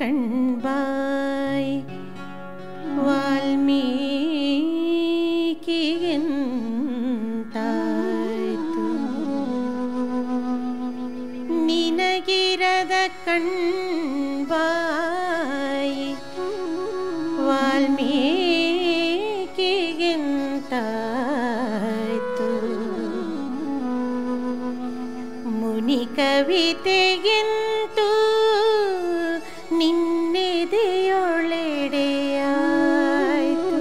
ಕಣ್ಬಾಯ್ ವಾಲ್ಮೀಕಿಗೆಂತಾಯ್ತು ನಿನಗಿರದ ಕಣ್ಬಾಯ್ ವಾಲ್ಮೀಕಿಗೆಂತಾಯ್ತು ಮುನಿ ಕವಿತೆಗೆಂತೂ ನಿನ್ನೆದೆಯೊಳೆಡೆಯಾಯ್ತು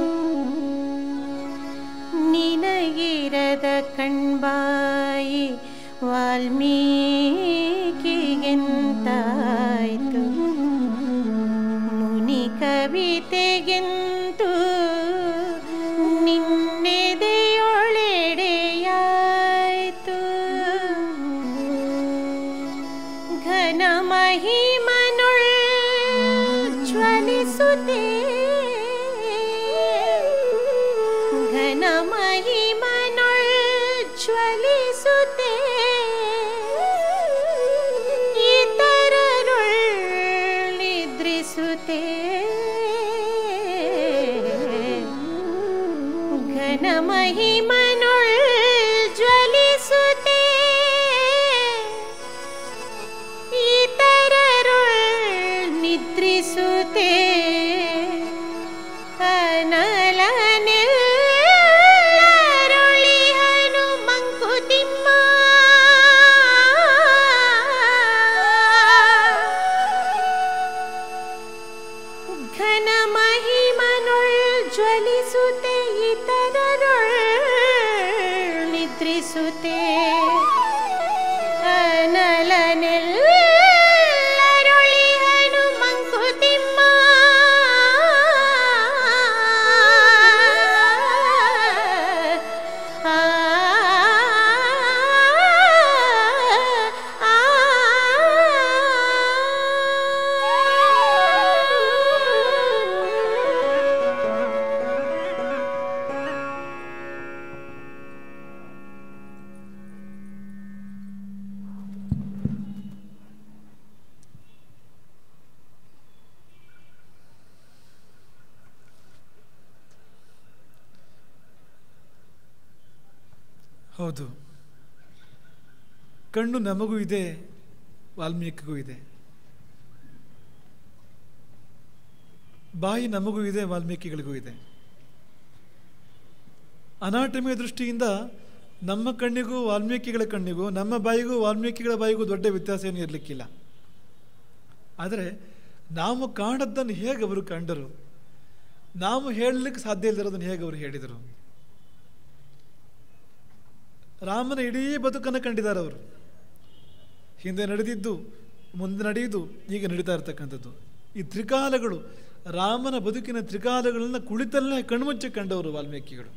ನಿನಗಿರದ ಕಣ್ಬಾಯಿ ವಾಲ್ಮೀಕಿಗೆಂತಾಯ್ತು ಮುನಿ ಕವಿತೆಗೆಂತೂ ನಿನ್ನೆದೆಯೊಳೆಡೆಯಾಯ್ತು ಘನ ಮಹಿಮನುಳ್ ಜ್ವಲಿಸುತ್ತೆ ಘನ ಮಹಿಮನುಳ್ ಜ್ವಲಿಸುತ್ತೆ ಇತರರುಳ್ ನಿದ್ರಿಸುತ್ತೆ ಘನ ಮಹಿಮನುಳ್ ಜ್ವಲಿಸುತ್ತೆ ನಿದ್ರಿಸುತ್ತೆ ಅನಲನೆಲ್ಲರುಳಿಹನು ಮಂಕುತಿಮ್ಮ ಘನ ಮಹಿಮನುಳ್ ಜ್ವಲಿಸುತ್ತೆ ಇತರರುಳ್ ನಿದ್ರಿಸುತ್ತೆ ಅನಲನೆಲ್ಲ ಹೌದು, ಕಣ್ಣು ನಮಗೂ ಇದೆ, ವಾಲ್ಮೀಕಿಗೂ ಇದೆ. ಬಾಯಿ ನಮಗೂ ಇದೆ, ವಾಲ್ಮೀಕಿಗಳಿಗೂ ಇದೆ. ಅನಾಟಮಿಯ ದೃಷ್ಟಿಯಿಂದ ನಮ್ಮ ಕಣ್ಣಿಗೂ ವಾಲ್ಮೀಕಿಗಳ ಕಣ್ಣಿಗೂ, ನಮ್ಮ ಬಾಯಿಗೂ ವಾಲ್ಮೀಕಿಗಳ ಬಾಯಿಗೂ ದೊಡ್ಡ ವ್ಯತ್ಯಾಸ ಏನು ಇರಲಿಕ್ಕಿಲ್ಲ. ಆದರೆ ನಾವು ಕಾಣದ್ದನ್ನು ಹೇಗೆ ಅವರು ಕಂಡರು, ನಾವು ಹೇಳಲಿಕ್ಕೆ ಸಾಧ್ಯ ಇಲ್ಲದಿರೋದನ್ನು ಹೇಗೆ ಅವರು ಹೇಳಿದರು. ರಾಮನ ಇಡೀ ಬದುಕನ್ನು ಕಂಡಿದ್ದಾರೆ ಅವರು. ಹಿಂದೆ ನಡೆದಿದ್ದು, ಮುಂದೆ ನಡೆಯುವುದು, ಈಗ ನಡೀತಾ ಇರ್ತಕ್ಕಂಥದ್ದು. ಈ ತ್ರಿಕಾಲಗಳು, ರಾಮನ ಬದುಕಿನ ತ್ರಿಕಾಲಗಳನ್ನು ಕುಳಿತಲ್ಲೇ ಕಣ್ಮುಚ್ಚಿ ಕಂಡವರು ವಾಲ್ಮೀಕಿಗಳು.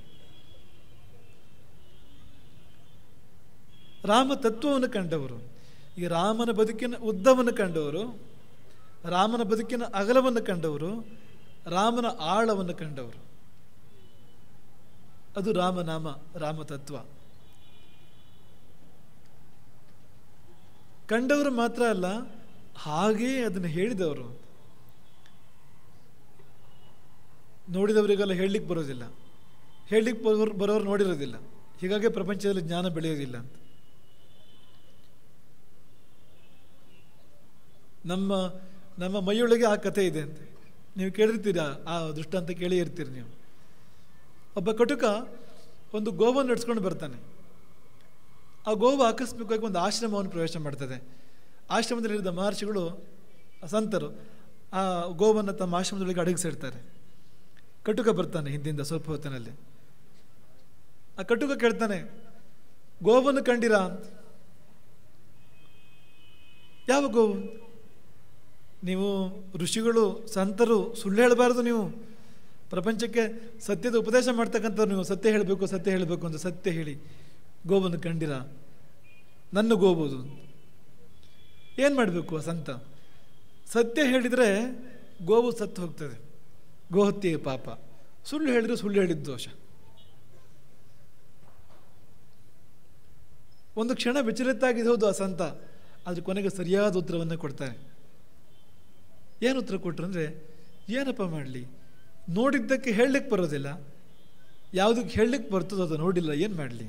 ರಾಮ ತತ್ವವನ್ನು ಕಂಡವರು. ಈ ರಾಮನ ಬದುಕಿನ ಉದ್ದವನ್ನು ಕಂಡವರು, ರಾಮನ ಬದುಕಿನ ಅಗಲವನ್ನು ಕಂಡವರು, ರಾಮನ ಆಳವನ್ನು ಕಂಡವರು. ಅದು ರಾಮನಾಮ, ರಾಮತತ್ವ. ಕಂಡವರು ಮಾತ್ರ ಅಲ್ಲ, ಹಾಗೇ ಅದನ್ನು ಹೇಳಿದವರು. ನೋಡಿದವರಿಗೆಲ್ಲ ಹೇಳಲಿಕ್ಕೆ ಬರೋದಿಲ್ಲ, ಹೇಳಲಿಕ್ಕೆ ಬರೋರು ನೋಡಿರೋದಿಲ್ಲ. ಹೀಗಾಗಿ ಪ್ರಪಂಚದಲ್ಲಿ ಜ್ಞಾನ ಬೆಳೆಯೋದಿಲ್ಲ ಅಂತ. ನಮ್ಮ ಮೈಯೊಳಗೆ ಆ ಕಥೆ ಇದೆ ಅಂತ ನೀವು ಕೇಳಿರ್ತೀರ, ಆ ದೃಷ್ಟಾಂತ ಕೇಳಿ ಇರ್ತೀರಿ ನೀವು. ಒಬ್ಬ ಕಟುಕ ಒಂದು ಗೋವನ್ನು ನಡೆಸ್ಕೊಂಡು ಬರ್ತಾನೆ. ಆ ಗೋವು ಆಕಸ್ಮಿಕವಾಗಿ ಒಂದು ಆಶ್ರಮವನ್ನು ಪ್ರವೇಶ ಮಾಡ್ತದೆ. ಆಶ್ರಮದಲ್ಲಿದ್ದ ಮಹರ್ಷಿಗಳು, ಸಂತರು ಆ ಗೋವನ್ನು ತಮ್ಮ ಆಶ್ರಮದೊಳಗೆ ಅಡಗಿಸಿರ್ತಾರೆ. ಕಟುಕ ಬರ್ತಾನೆ ಹಿಂದಿಂದ ಸ್ವಲ್ಪ ಹೊತ್ತಿನಲ್ಲಿ. ಆ ಕಟುಕ ಕೇಳ್ತಾನೆ, ಗೋವನ್ನು ಕಂಡಿರಾ ಅಂತ. ಯಾವ ಗೋವು? ನೀವು ಋಷಿಗಳು, ಸಂತರು, ಸುಳ್ಳು ಹೇಳಬಾರ್ದು. ನೀವು ಪ್ರಪಂಚಕ್ಕೆ ಸತ್ಯದ ಉಪದೇಶ ಮಾಡ್ತಕ್ಕಂಥವ್ರು. ನೀವು ಸತ್ಯ ಹೇಳಬೇಕು, ಸತ್ಯ ಹೇಳಬೇಕು ಅಂತ ಸತ್ಯ ಹೇಳಿ ಗೋವನ್ನು ಕಂಡಿರ? ನನ್ನ ಗೋಬೋದು. ಏನು ಮಾಡಬೇಕು ಆ ಸಂತ? ಸತ್ಯ ಹೇಳಿದರೆ ಗೋವು ಸತ್ತು ಹೋಗ್ತದೆ, ಗೋಹತ್ಯೆಯ ಪಾಪ. ಸುಳ್ಳು ಹೇಳಿದರೆ ಸುಳ್ಳು ಹೇಳಿದ ದೋಷ. ಒಂದು ಕ್ಷಣ ವಿಚಲಿತ ಆಗಿದೆ ಹೌದು ಆ ಸಂತ, ಆದರೆ ಕೊನೆಗೆ ಸರಿಯಾದ ಉತ್ತರವನ್ನು ಕೊಡ್ತಾನೆ. ಏನು ಉತ್ತರ ಕೊಟ್ಟರು ಅಂದರೆ, ಏನಪ್ಪ ಮಾಡಲಿ, ನೋಡಿದ್ದಕ್ಕೆ ಹೇಳಲಿಕ್ಕೆ ಬರೋದಿಲ್ಲ, ಯಾವುದಕ್ಕೆ ಹೇಳಲಿಕ್ಕೆ ಬರ್ತದೋ ಅದು ನೋಡಿಲ್ಲ, ಏನು ಮಾಡಲಿ.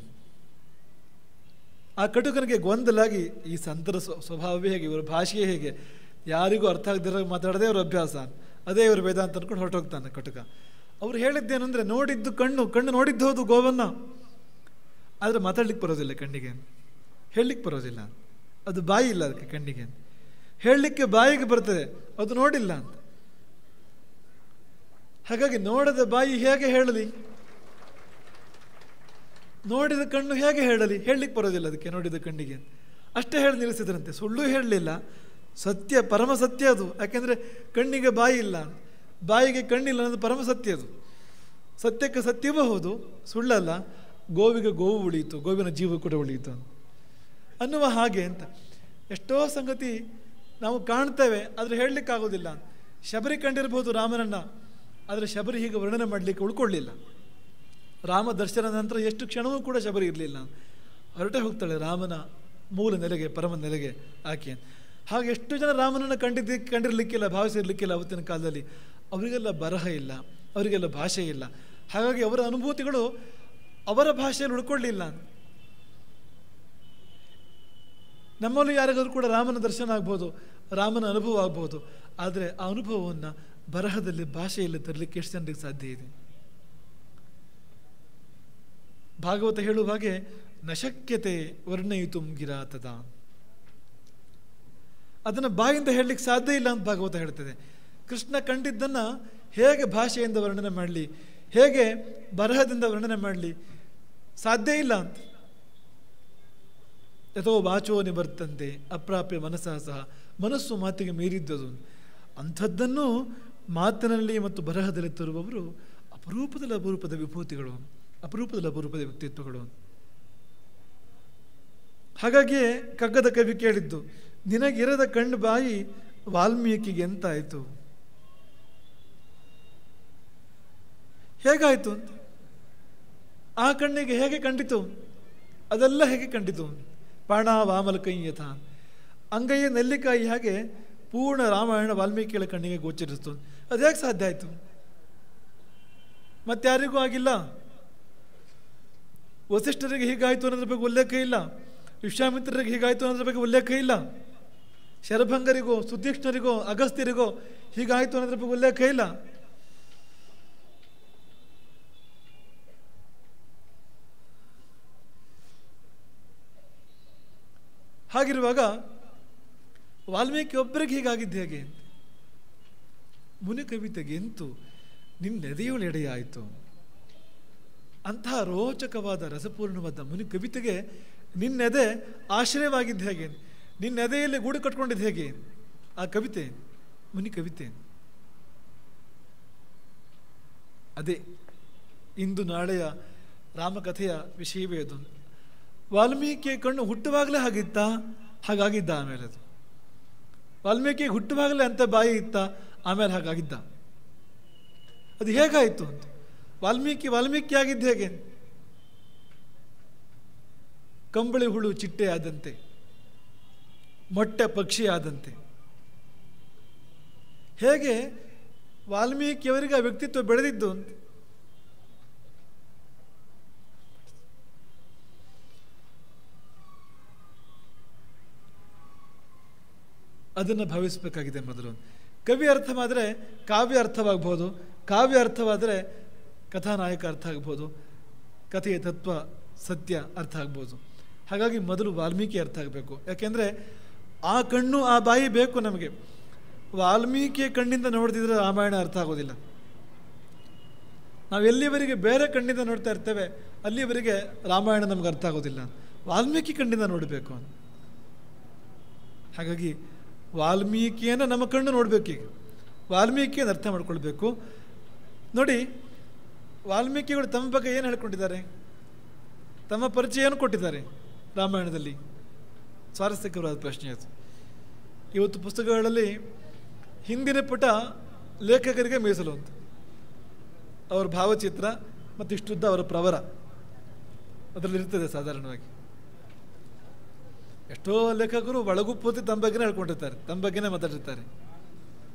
ಆ ಕಟುಕನಿಗೆ ಗೊಂದಲಾಗಿ ಈ ಸಂತರ ಸ್ವಭಾವವೇ ಹೇಗೆ, ಇವರ ಭಾಷೆಯೇ ಹೇಗೆ, ಯಾರಿಗೂ ಅರ್ಥ ಆಗದಿರೋ ಮಾತಾಡೋದೇ ಅವ್ರ ಅಭ್ಯಾಸ, ಅದೇ ಇವರು ವೇದಾಂತ ಅಂದ್ಕೊಂಡು ಹೊರಟೋಗ್ತಾನೆ ಕಟುಕ. ಅವ್ರು ಹೇಳಿದ್ದೇನೆಂದರೆ, ನೋಡಿದ್ದು ಕಣ್ಣು ನೋಡಿದ್ದು ಹೌದು ಗೋವನ್ನು, ಆದರೆ ಮಾತಾಡ್ಲಿಕ್ಕೆ ಬರೋದಿಲ್ಲ ಕಣ್ಣಿಗೆ, ಹೇಳಲಿಕ್ಕೆ ಬರೋದಿಲ್ಲ, ಅದು ಬಾಯಿ ಇಲ್ಲ ಅದಕ್ಕೆ ಕಣ್ಣಿಗೆ, ಹೇಳಲಿಕ್ಕೆ ಬಾಯಿಗೆ ಬರ್ತದೆ, ಅದು ನೋಡಿಲ್ಲ ಅಂತ. ಹಾಗಾಗಿ ನೋಡದ ಬಾಯಿ ಹೇಗೆ ಹೇಳಲಿ, ನೋಡಿದ ಕಣ್ಣು ಹೇಗೆ ಹೇಳಲಿ, ಹೇಳಲಿಕ್ಕೆ ಬರೋದಿಲ್ಲ ಅದಕ್ಕೆ ನೋಡಿದ ಕಣ್ಣಿಗೆ. ಅಷ್ಟೇ ಹೇಳಿ ನಿಲ್ಲಿಸಿದ್ರಂತೆ, ಸುಳ್ಳು ಹೇಳಲಿಲ್ಲ, ಸತ್ಯ, ಪರಮ ಸತ್ಯ ಅದು. ಯಾಕೆಂದರೆ ಕಣ್ಣಿಗೆ ಬಾಯಿ ಇಲ್ಲ, ಬಾಯಿಗೆ ಕಣ್ಣಿಲ್ಲ ಅನ್ನೋದು ಪರಮ ಸತ್ಯ ಅದು. ಸತ್ಯಕ್ಕೆ ಸತ್ಯವೂ ಹೌದು, ಸುಳ್ಳಲ್ಲ. ಗೋವಿಗೆ ಗೋವು ಉಳಿಯಿತು, ಗೋವಿನ ಜೀವ ಕೂಡ ಉಳಿಯಿತು ಅನ್ನುವ ಹಾಗೆ ಅಂತ. ಎಷ್ಟೋ ಸಂಗತಿ ನಾವು ಕಾಣ್ತೇವೆ, ಆದರೆ ಹೇಳಲಿಕ್ಕಾಗೋದಿಲ್ಲ. ಶಬರಿ ಕಂಡಿರ್ಬೋದು ರಾಮನನ್ನು, ಆದರೆ ಶಬರಿ ಹೀಗೆ ವರ್ಣನೆ ಮಾಡಲಿಕ್ಕೆ ಉಳ್ಕೊಳ್ಳಿಲ್ಲ. ರಾಮ ದರ್ಶನದ ನಂತರ ಎಷ್ಟು ಕ್ಷಣವೂ ಕೂಡ ಶಬರಿ ಇರಲಿಲ್ಲ, ಹೊರಟೆ ಹೋಗ್ತಾಳೆ ರಾಮನ ಮೂಲ ನೆಲೆಗೆ, ಪರಮ ನೆಲೆಗೆ ಆಕೆ. ಹಾಗೆ ಎಷ್ಟು ಜನ ರಾಮನನ್ನು ಕಂಡಿರಲಿಕ್ಕಿಲ್ಲ, ಭಾವಿಸಿರ್ಲಿಕ್ಕಿಲ್ಲ ಅವತ್ತಿನ ಕಾಲದಲ್ಲಿ. ಅವರಿಗೆಲ್ಲ ಬರಹ ಇಲ್ಲ, ಅವರಿಗೆಲ್ಲ ಭಾಷೆ ಇಲ್ಲ. ಹಾಗಾಗಿ ಅವರ ಅನುಭೂತಿಗಳು ಅವರ ಭಾಷೆಯಲ್ಲಿ ಉಳ್ಕೊಳ್ಳಿಲ್ಲ. ನಮ್ಮಲ್ಲೂ ಯಾರಿಗಾದ್ರೂ ಕೂಡ ರಾಮನ ದರ್ಶನ ಆಗ್ಬೋದು, ರಾಮನ ಅನುಭವ ಆಗ್ಬೋದು, ಆದರೆ ಆ ಅನುಭವವನ್ನು ಬರಹದಲ್ಲಿ, ಭಾಷೆಯಲ್ಲಿ ತರಲಿಕ್ಕೆ ಎಷ್ಟು ಜನರಿಗೆ ಸಾಧ್ಯ ಇದೆ? ಭಾಗವತ ಹೇಳುವ ಹಾಗೆ, ನಶಕ್ಯತೆ ವರ್ಣಯಿತು ಗಿರಾತದ, ಅದನ್ನು ಬಾಯಿಂದ ಹೇಳಲಿಕ್ಕೆ ಸಾಧ್ಯ ಇಲ್ಲ ಅಂತ ಭಾಗವತ ಹೇಳ್ತದೆ. ಕೃಷ್ಣ ಕಂಡಿದ್ದನ್ನು ಹೇಗೆ ಭಾಷೆಯಿಂದ ವರ್ಣನೆ ಮಾಡಲಿ, ಹೇಗೆ ಬರಹದಿಂದ ವರ್ಣನೆ ಮಾಡಲಿ, ಸಾಧ್ಯ ಇಲ್ಲ ಅಂತ. ಯಥೋ ವಾಚೋ ನಿವರ್ತಂತೆ ಅಪ್ರಾಪ್ಯ ಮನಸ್ಸಹ ಸಹ, ಮನಸ್ಸು ಮಾತಿಗೆ ಮೀರಿದ್ದದು. ಅಂಥದ್ದನ್ನು ಮಾತಿನಲ್ಲಿ ಮತ್ತು ಬರಹದಲ್ಲಿ ತರುವವರು ಅಪರೂಪದ ವಿಭೂತಿಗಳು, ಅಪರೂಪದ ವ್ಯಕ್ತಿತ್ವಗಳು. ಹಾಗಾಗಿಯೇ ಕಗ್ಗದ ಕವಿ ಕೇಳಿದ್ದು, ನಿನಗಿರದ ಕಣ್ಣು ಬಾಯಿ ವಾಲ್ಮೀಕಿಗೆ ಎಂತಾಯಿತು, ಹೇಗಾಯಿತು ಅಂತ. ಆ ಕಣ್ಣಿಗೆ ಹೇಗೆ ಕಂಡಿತು, ಅದೆಲ್ಲ ಹೇಗೆ ಕಂಡಿತು. ಪಾಣ ವಾಮಲಕೈ ಯಥ, ಅಂಗೈಯ ನೆಲ್ಲಿಕಾಯಿ ಹಾಗೆ ಪೂರ್ಣ ರಾಮಾಯಣ ವಾಲ್ಮೀಕಿಗಳ ಕಣ್ಣಿಗೆ ಗೋಚರಿಸ್ತು. ಅದು ಹೇಗೆ ಸಾಧ್ಯ ಆಯಿತು? ಮತ್ತಾರಿಗೂ ಆಗಿಲ್ಲ. ವಸಿಷ್ಠರಿಗೆ ಹೀಗಾಯಿತು ಅನ್ನೋದ್ರ ಬಗ್ಗೆ ಉಲ್ಲೇಖ ಇಲ್ಲ, ವಿಶ್ವಾಮಿತ್ರರಿಗೆ ಹೀಗಾಯಿತು ಅನ್ನೋದ್ರ ಬಗ್ಗೆ ಉಲ್ಲೇಖ ಇಲ್ಲ, ಶರಭಂಗರಿಗೋ ಸುತೀಕ್ಷ್ಣರಿಗೋ ಅಗಸ್ತ್ಯರಿಗೋ ಹೀಗಾಯಿತು ಅನ್ನೋದ್ರ ಬಗ್ಗೆ ಉಲ್ಲೇಖ ಇಲ್ಲ. ಹಾಗಿರುವಾಗ ವಾಲ್ಮೀಕಿ ಒಬ್ಬರಿಗೆ ಹೀಗಾಗಿದ್ದು ಹೇಗೆ? ಮುನಿ ಕವಿತೆಗೆ ಎಂತೂ ನಿನ್ನೆದೆಯೊಳೆಡೆಯಾಯಿತು. ಅಂತಹ ರೋಚಕವಾದ ರಸಪೂರ್ಣವಾದ ಮುನಿ ಕವಿತೆಗೆ ನಿನ್ನೆದೆ ಆಶ್ರಯವಾಗಿದ್ದು ಹೇಗೆ, ನಿನ್ನೆದೆಯಲ್ಲಿ ಗೂಡು ಕಟ್ಕೊಂಡಿದ್ದು ಹೇಗೆ ಆ ಕವಿತೆ, ಮುನಿ ಕವಿತೆ. ಅದೇ ಇಂದು ನಾಳೆಯ ರಾಮಕಥೆಯ ವಿಷಯವೇ ಅದು. ವಾಲ್ಮೀಕಿಯ ಕಣ್ಣು ಹುಟ್ಟುವಾಗಲೇ ಹಾಗಿತ್ತ, ಹಾಗಾಗಿದ್ದ ಆಮೇಲೆ ಅದು. ವಾಲ್ಮೀಕಿಗೆ ಹುಟ್ಟುವಾಗಲೇ ಅಂತ ಬಾಯಿ ಇತ್ತ, ಆಮೇಲೆ ಹಾಗಾಗಿದ್ದ. ಅದು ಹೇಗಾಯಿತು ಅಂತ. ವಾಲ್ಮೀಕಿ ಆಗಿದ್ದು ಹೇಗೆ? ಕಂಬಳಿ ಹುಳು ಚಿಟ್ಟೆ ಆದಂತೆ, ಮೊಟ್ಟೆ ಪಕ್ಷಿ ಆದಂತೆ. ಹೇಗೆ ವಾಲ್ಮೀಕಿಯವರಿಗೆ ಆ ವ್ಯಕ್ತಿತ್ವ ಬೆಳೆದಿದ್ದು ಅಂತ. ಅದನ್ನು ಭಾವಿಸಬೇಕಾಗಿದೆ ಮೊದಲು. ಕವಿ ಅರ್ಥವಾದರೆ ಕಾವ್ಯ ಅರ್ಥವಾಗ್ಬೋದು, ಕಾವ್ಯ ಅರ್ಥವಾದರೆ ಕಥಾನಾಯಕ ಅರ್ಥ ಆಗ್ಬೋದು, ಕಥೆಯ ತತ್ವ ಸತ್ಯ ಅರ್ಥ ಆಗ್ಬೋದು. ಹಾಗಾಗಿ ಮೊದಲು ವಾಲ್ಮೀಕಿ ಅರ್ಥ ಆಗಬೇಕು. ಯಾಕೆಂದರೆ ಆ ಕಣ್ಣು ಆ ಬಾಯಿ ಬೇಕು ನಮಗೆ. ವಾಲ್ಮೀಕಿಯ ಕಣ್ಣಿಂದ ನೋಡ್ತಿದ್ರೆ ರಾಮಾಯಣ ಅರ್ಥ ಆಗೋದಿಲ್ಲ. ನಾವು ಎಲ್ಲಿವರೆಗೆ ಬೇರೆ ಕಣ್ಣಿಂದ ನೋಡ್ತಾ ಇರ್ತೇವೆ ಅಲ್ಲಿವರೆಗೆ ರಾಮಾಯಣ ನಮ್ಗೆ ಅರ್ಥ ಆಗೋದಿಲ್ಲ. ವಾಲ್ಮೀಕಿ ಕಣ್ಣಿಂದ ನೋಡಬೇಕು. ಹಾಗಾಗಿ ವಾಲ್ಮೀಕಿಯನ್ನು ನಮ್ಮ ಕಣ್ಣು ನೋಡಬೇಕೀಗ, ವಾಲ್ಮೀಕಿಯನ್ನು ಅರ್ಥ ಮಾಡ್ಕೊಳ್ಬೇಕು. ನೋಡಿ, ವಾಲ್ಮೀಕಿಗಳು ತಮ್ಮ ಬಗ್ಗೆ ಏನು ಹೇಳ್ಕೊಂಡಿದ್ದಾರೆ, ತಮ್ಮ ಪರಿಚಯ ಏನು ಕೊಟ್ಟಿದ್ದಾರೆ ರಾಮಾಯಣದಲ್ಲಿ? ಸ್ವಾರಸ್ಯಕರವಾದ ಪ್ರಶ್ನೆ ಅದು. ಇವತ್ತು ಪುಸ್ತಕಗಳಲ್ಲಿ ಹಿಂದಿನ ಪುಟ ಲೇಖಕರಿಗೆ ಮೀಸಲು ಅಂತ, ಅವರ ಭಾವಚಿತ್ರ ಮತ್ತು ಇಷ್ಟುದ್ದ ಅವರ ಪ್ರವರ ಅದರಲ್ಲಿರ್ತದೆ ಸಾಧಾರಣವಾಗಿ. ಎಷ್ಟೋ ಲೇಖಕರು ಒಳಗುಪ್ಪೋತಿ ತಮ್ಮ ಬಗ್ಗೆನೇ ಹೇಳ್ಕೊಂಡಿರ್ತಾರೆ, ತಮ್ಮ ಬಗ್ಗೆನೇ ಮಾತಾಡಿರ್ತಾರೆ.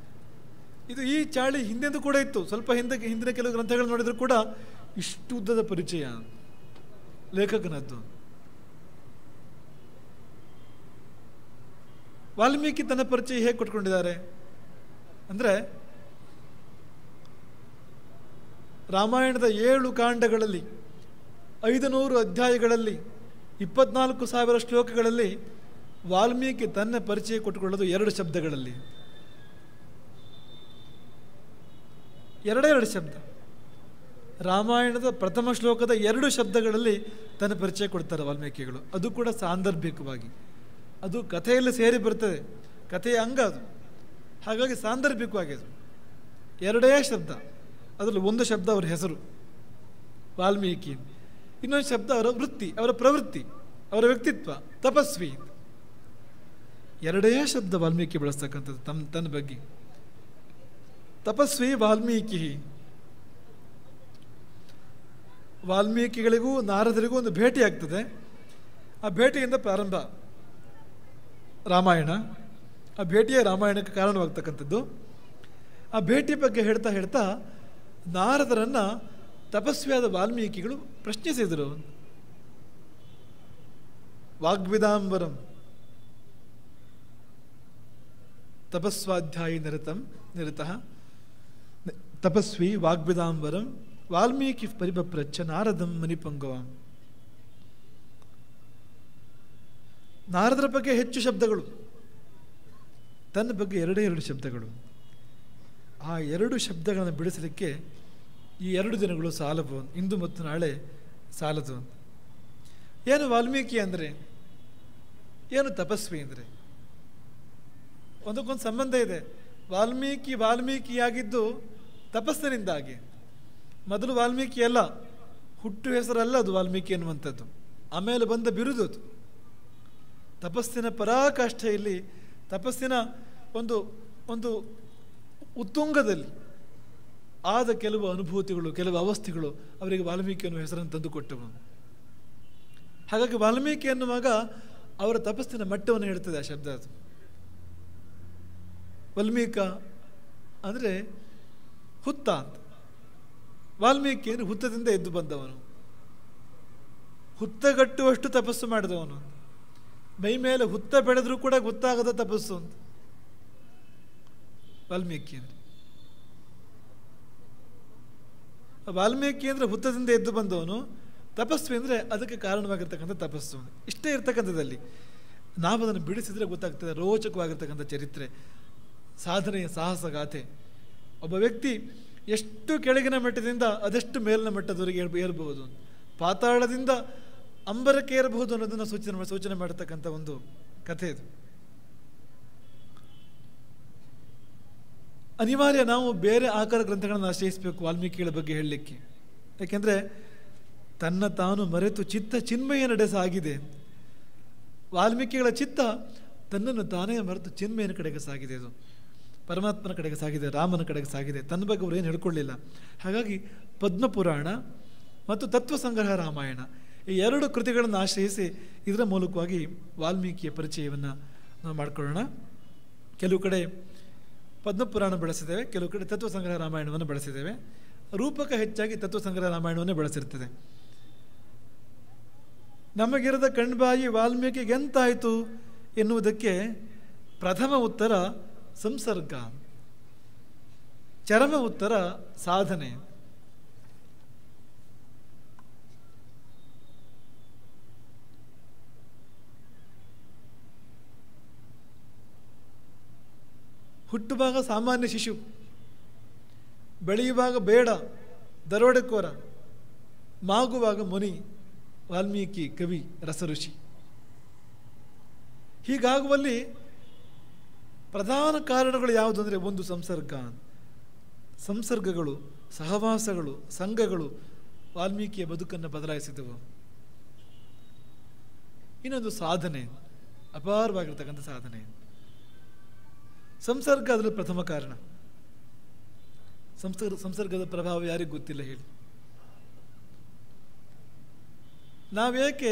ಇದು ಈ ಚಾಳಿ ಹಿಂದೆಂದು ಕೂಡ ಇತ್ತು. ಸ್ವಲ್ಪ ಹಿಂದಿನ ಕೆಲವು ಗ್ರಂಥಗಳು ನೋಡಿದರೂ ಕೂಡ ಇಷ್ಟು ಉದ್ದದ ಪರಿಚಯ ಲೇಖಕನದ್ದು. ವಾಲ್ಮೀಕಿ ತನ್ನ ಪರಿಚಯ ಹೇಗೆ ಕೊಟ್ಕೊಂಡಿದ್ದಾರೆ ಅಂದರೆ, ರಾಮಾಯಣದ 7 ಕಾಂಡಗಳಲ್ಲಿ 500 ಅಧ್ಯಾಯಗಳಲ್ಲಿ 24,000 ಶ್ಲೋಕಗಳಲ್ಲಿ ವಾಲ್ಮೀಕಿ ತನ್ನ ಪರಿಚಯ ಕೊಟ್ಟುಕೊಳ್ಳೋದು 2 ಶಬ್ದಗಳಲ್ಲಿ. 2 ಶಬ್ದ. ರಾಮಾಯಣದ ಪ್ರಥಮ ಶ್ಲೋಕದ 2 ಶಬ್ದಗಳಲ್ಲಿ ತನ್ನ ಪರಿಚಯ ಕೊಡ್ತಾರೆ ವಾಲ್ಮೀಕಿಗಳು. ಅದು ಕೂಡ ಸಾಂದರ್ಭಿಕವಾಗಿ, ಅದು ಕಥೆಯಲ್ಲಿ ಸೇರಿ ಬರ್ತದೆ, ಕಥೆಯ ಅಂಗ ಅದು. ಹಾಗಾಗಿ ಸಾಂದರ್ಭಿಕವಾಗಿ ಅದು 2 ಶಬ್ದ. ಅದರಲ್ಲಿ ಒಂದು ಶಬ್ದ ಅವರ ಹೆಸರು ವಾಲ್ಮೀಕಿ, ಇನ್ನೊಂದು ಶಬ್ದ ಅವರ ವೃತ್ತಿ, ಅವರ ಪ್ರವೃತ್ತಿ, ಅವರ ವ್ಯಕ್ತಿತ್ವ ತಪಸ್ವಿ. 2 ಶಬ್ದ ವಾಲ್ಮೀಕಿ ಬಳಸ್ತಕ್ಕಂಥದ್ದು ತನ್ನ ಬಗ್ಗೆ. ತಪಸ್ವಿ ವಾಲ್ಮೀಕಿ. ವಾಲ್ಮೀಕಿಗಳಿಗೂ ನಾರದರಿಗೂ ಒಂದು ಭೇಟಿ ಆಗ್ತದೆ. ಆ ಭೇಟಿಯಿಂದ ಪ್ರಾರಂಭ ರಾಮಾಯಣ. ಆ ಭೇಟಿಯೇ ರಾಮಾಯಣಕ್ಕೆ ಕಾರಣವಾಗ್ತಕ್ಕಂಥದ್ದು. ಆ ಭೇಟಿ ಬಗ್ಗೆ ಹೇಳ್ತಾ ಹೇಳ್ತಾ ನಾರದರನ್ನು ತಪಸ್ವಿಯಾದ ವಾಲ್ಮೀಕಿಗಳು ಪ್ರಶ್ನಿಸಿದರು. ವಾಗ್ವಿದಾಂಬರಂ ತಪಸ್ವಾಧ್ಯಾಯಿ ನಿರತಃ ತಪಸ್ವಿ ವಾಗ್ವಿದಾಂಬರಂ ವಾಲ್ಮೀಕಿ ಪರಿಪಪ್ರಚ್ಛ ನಾರದಂ ಮನಿಪಂಗವಾಂ. ನಾರದರ ಬಗ್ಗೆ ಹೆಚ್ಚು ಶಬ್ದಗಳು, ತನ್ನ ಬಗ್ಗೆ 2 ಶಬ್ದಗಳು. ಆ 2 ಶಬ್ದಗಳನ್ನು ಬಿಡಿಸಲಿಕ್ಕೆ ಈ 2 ದಿನಗಳು ಸಾಲವು, ಇಂದು ಮತ್ತು ನಾಳೆ ಸಾಲದು. ಏನು ವಾಲ್ಮೀಕಿ ಅಂದರೆ, ಏನು ತಪಸ್ವಿ ಅಂದರೆ? ಒಂದಕ್ಕೊಂದು ಸಂಬಂಧ ಇದೆ. ವಾಲ್ಮೀಕಿಯಾಗಿದ್ದು ತಪಸ್ಸಿನಿಂದಾಗಿ. ಮೊದಲು ವಾಲ್ಮೀಕಿ ಅಲ್ಲ, ಹುಟ್ಟು ಹೆಸರಲ್ಲ ಅದು ವಾಲ್ಮೀಕಿ ಎನ್ನುವಂಥದ್ದು, ಆಮೇಲೆ ಬಂದ ಬಿರುದು ಅದು. ತಪಸ್ಸಿನ ಪರಾಕಾಷ್ಠೆಯಲ್ಲಿ, ತಪಸ್ಸಿನ ಒಂದು ಒಂದು ಉತ್ತುಂಗದಲ್ಲಿ ಆದ ಕೆಲವು ಅನುಭೂತಿಗಳು, ಕೆಲವು ಅವಸ್ಥೆಗಳು ಅವರಿಗೆ ವಾಲ್ಮೀಕಿ ಅನ್ನುವ ಹೆಸರನ್ನು ತಂದುಕೊಟ್ಟವು. ಹಾಗಾಗಿ ವಾಲ್ಮೀಕಿ ಎನ್ನುವಾಗ ಅವರ ತಪಸ್ಸಿನ ಮಟ್ಟವನ್ನು ಹೇಳ್ತದೆ ಆ ಶಬ್ದ. ಅದು ವಾಲ್ಮೀಕ ಅಂದರೆ ಹುತ್ತ ಅಂತ. ವಾಲ್ಮೀಕಿ ಅಂದರೆ ಹುತ್ತದಿಂದ ಎದ್ದು ಬಂದವನು, ಹುತ್ತಗಟ್ಟುವಷ್ಟು ತಪಸ್ಸು ಮಾಡಿದವನು. ಮೈ ಮೇಲೆ ಹುತ್ತ ಬೆಳೆದರೂ ಕೂಡ ಗೊತ್ತಾಗದ ತಪಸ್ಸು ಅಂತ ವಾಲ್ಮೀಕಿ ಅಂದರೆ. ವಾಲ್ಮೀಕಿ ಅಂದರೆ ಹುತ್ತದಿಂದ ಎದ್ದು ಬಂದವನು, ತಪಸ್ವಿ ಅಂದರೆ ಅದಕ್ಕೆ ಕಾರಣವಾಗಿರ್ತಕ್ಕಂಥ ತಪಸ್ಸು. ಇಷ್ಟೇ ಇರ್ತಕ್ಕಂಥದ್ದಲ್ಲಿ ನಾವು ಅದನ್ನು ಬಿಡಿಸಿದರೆ ಗೊತ್ತಾಗ್ತದೆ ರೋಚಕವಾಗಿರ್ತಕ್ಕಂಥ ಚರಿತ್ರೆ, ಸಾಧನೆಯ ಸಾಹಸಗಾಥೆ. ಒಬ್ಬ ವ್ಯಕ್ತಿ ಎಷ್ಟು ಕೆಳಗಿನ ಮಟ್ಟದಿಂದ ಅದೆಷ್ಟು ಮೇಲಿನ ಮಟ್ಟದವರೆಗೆ ಏರಬಹುದು, ಪಾತಾಳದಿಂದ ಅಂಬರಕ್ಕೆ ಏರಬಹುದು ಅನ್ನೋದನ್ನು ಸೂಚನೆ ಮಾಡತಕ್ಕಂಥ ಒಂದು ಕಥೆ ಇದು. ಅನಿವಾರ್ಯ ನಾವು ಬೇರೆ ಆಕಾರ ಗ್ರಂಥಗಳನ್ನು ಆಶ್ರಯಿಸಬೇಕು ವಾಲ್ಮೀಕಿಗಳ ಬಗ್ಗೆ ಹೇಳಲಿಕ್ಕೆ. ಯಾಕೆಂದರೆ ತನ್ನ ತಾನು ಮರೆತು ಚಿತ್ತ ಚಿನ್ಮಯ ನಡೆ ಸಾಗಿದೆ. ವಾಲ್ಮೀಕಿಗಳ ಚಿತ್ತ ತನ್ನನ್ನು ತಾನೇ ಮರೆತು ಚಿನ್ಮಯನ ಕಡೆಗೆ ಸಾಗಿದೆ. ಅದು ಪರಮಾತ್ಮನ ಕಡೆಗೆ ಸಾಗಿದೆ, ರಾಮನ ಕಡೆಗೆ ಸಾಗಿದೆ. ತನ್ನ ಬಗ್ಗೆ ಅವರು ಏನು ಹೇಳ್ಕೊಳ್ಳಿಲ್ಲ. ಹಾಗಾಗಿ ಪದ್ಮಪುರಾಣ ಮತ್ತು ತತ್ವಸಂಗ್ರಹ ರಾಮಾಯಣ ಈ 2 ಕೃತಿಗಳನ್ನು ಆಶ್ರಯಿಸಿ ಇದರ ಮೂಲಕವಾಗಿ ವಾಲ್ಮೀಕಿಯ ಪರಿಚಯವನ್ನು ನಾವು ಮಾಡಿಕೊಳ್ಳೋಣ. ಕೆಲವು ಕಡೆ ಪದ್ಮಪುರಾಣ ಬಳಸಿದ್ದೇವೆ, ಕೆಲವು ಕಡೆ ತತ್ವಸಂಗ್ರಹ ರಾಮಾಯಣವನ್ನು ಬಳಸಿದ್ದೇವೆ. ರೂಪಕ ಹೆಚ್ಚಾಗಿ ತತ್ವಸಂಗ್ರಹ ರಾಮಾಯಣವನ್ನೇ ಬಳಸಿರ್ತದೆ. ನಮಗಿರದ ಕಣ್ಬಾಯಿ ವಾಲ್ಮೀಕಿಗೆ ಎಂತಾಯಿತು ಎನ್ನುವುದಕ್ಕೆ ಪ್ರಥಮ ಉತ್ತರ ಸಂಸರ್ಗ, ಚರಮ ಉತ್ತರ ಸಾಧನೆ. ಹುಟ್ಟುವಾಗ ಸಾಮಾನ್ಯ ಶಿಶು, ಬೆಳೆಯುವಾಗ ಬೇಡ ದರೋಡೆಕೋರ, ಮಾಗುವಾಗ ಮುನಿ, ವಾಲ್ಮೀಕಿ ಕವಿ ರಸಋಷಿ. ಹೀಗಾಗುವಲ್ಲಿ ಪ್ರಧಾನ ಕಾರಣಗಳು ಯಾವುದು ಅಂದರೆ, ಒಂದು ಸಂಸರ್ಗಗಳು, ಸಹವಾಸಗಳು, ಸಂಘಗಳು ವಾಲ್ಮೀಕಿಯ ಬದುಕನ್ನು ಬದಲಾಯಿಸಿದವು. ಇನ್ನೊಂದು ಸಾಧನೆ, ಅಪಾರವಾಗಿರ್ತಕ್ಕಂಥ ಸಾಧನೆ. ಸಂಸರ್ಗ ಅದರ ಪ್ರಥಮ ಕಾರಣ. ಸಂಸರ್ಗದ ಪ್ರಭಾವ ಯಾರಿಗೂ ಗೊತ್ತಿಲ್ಲ ಹೇಳಿ. ನಾವೇಕೆ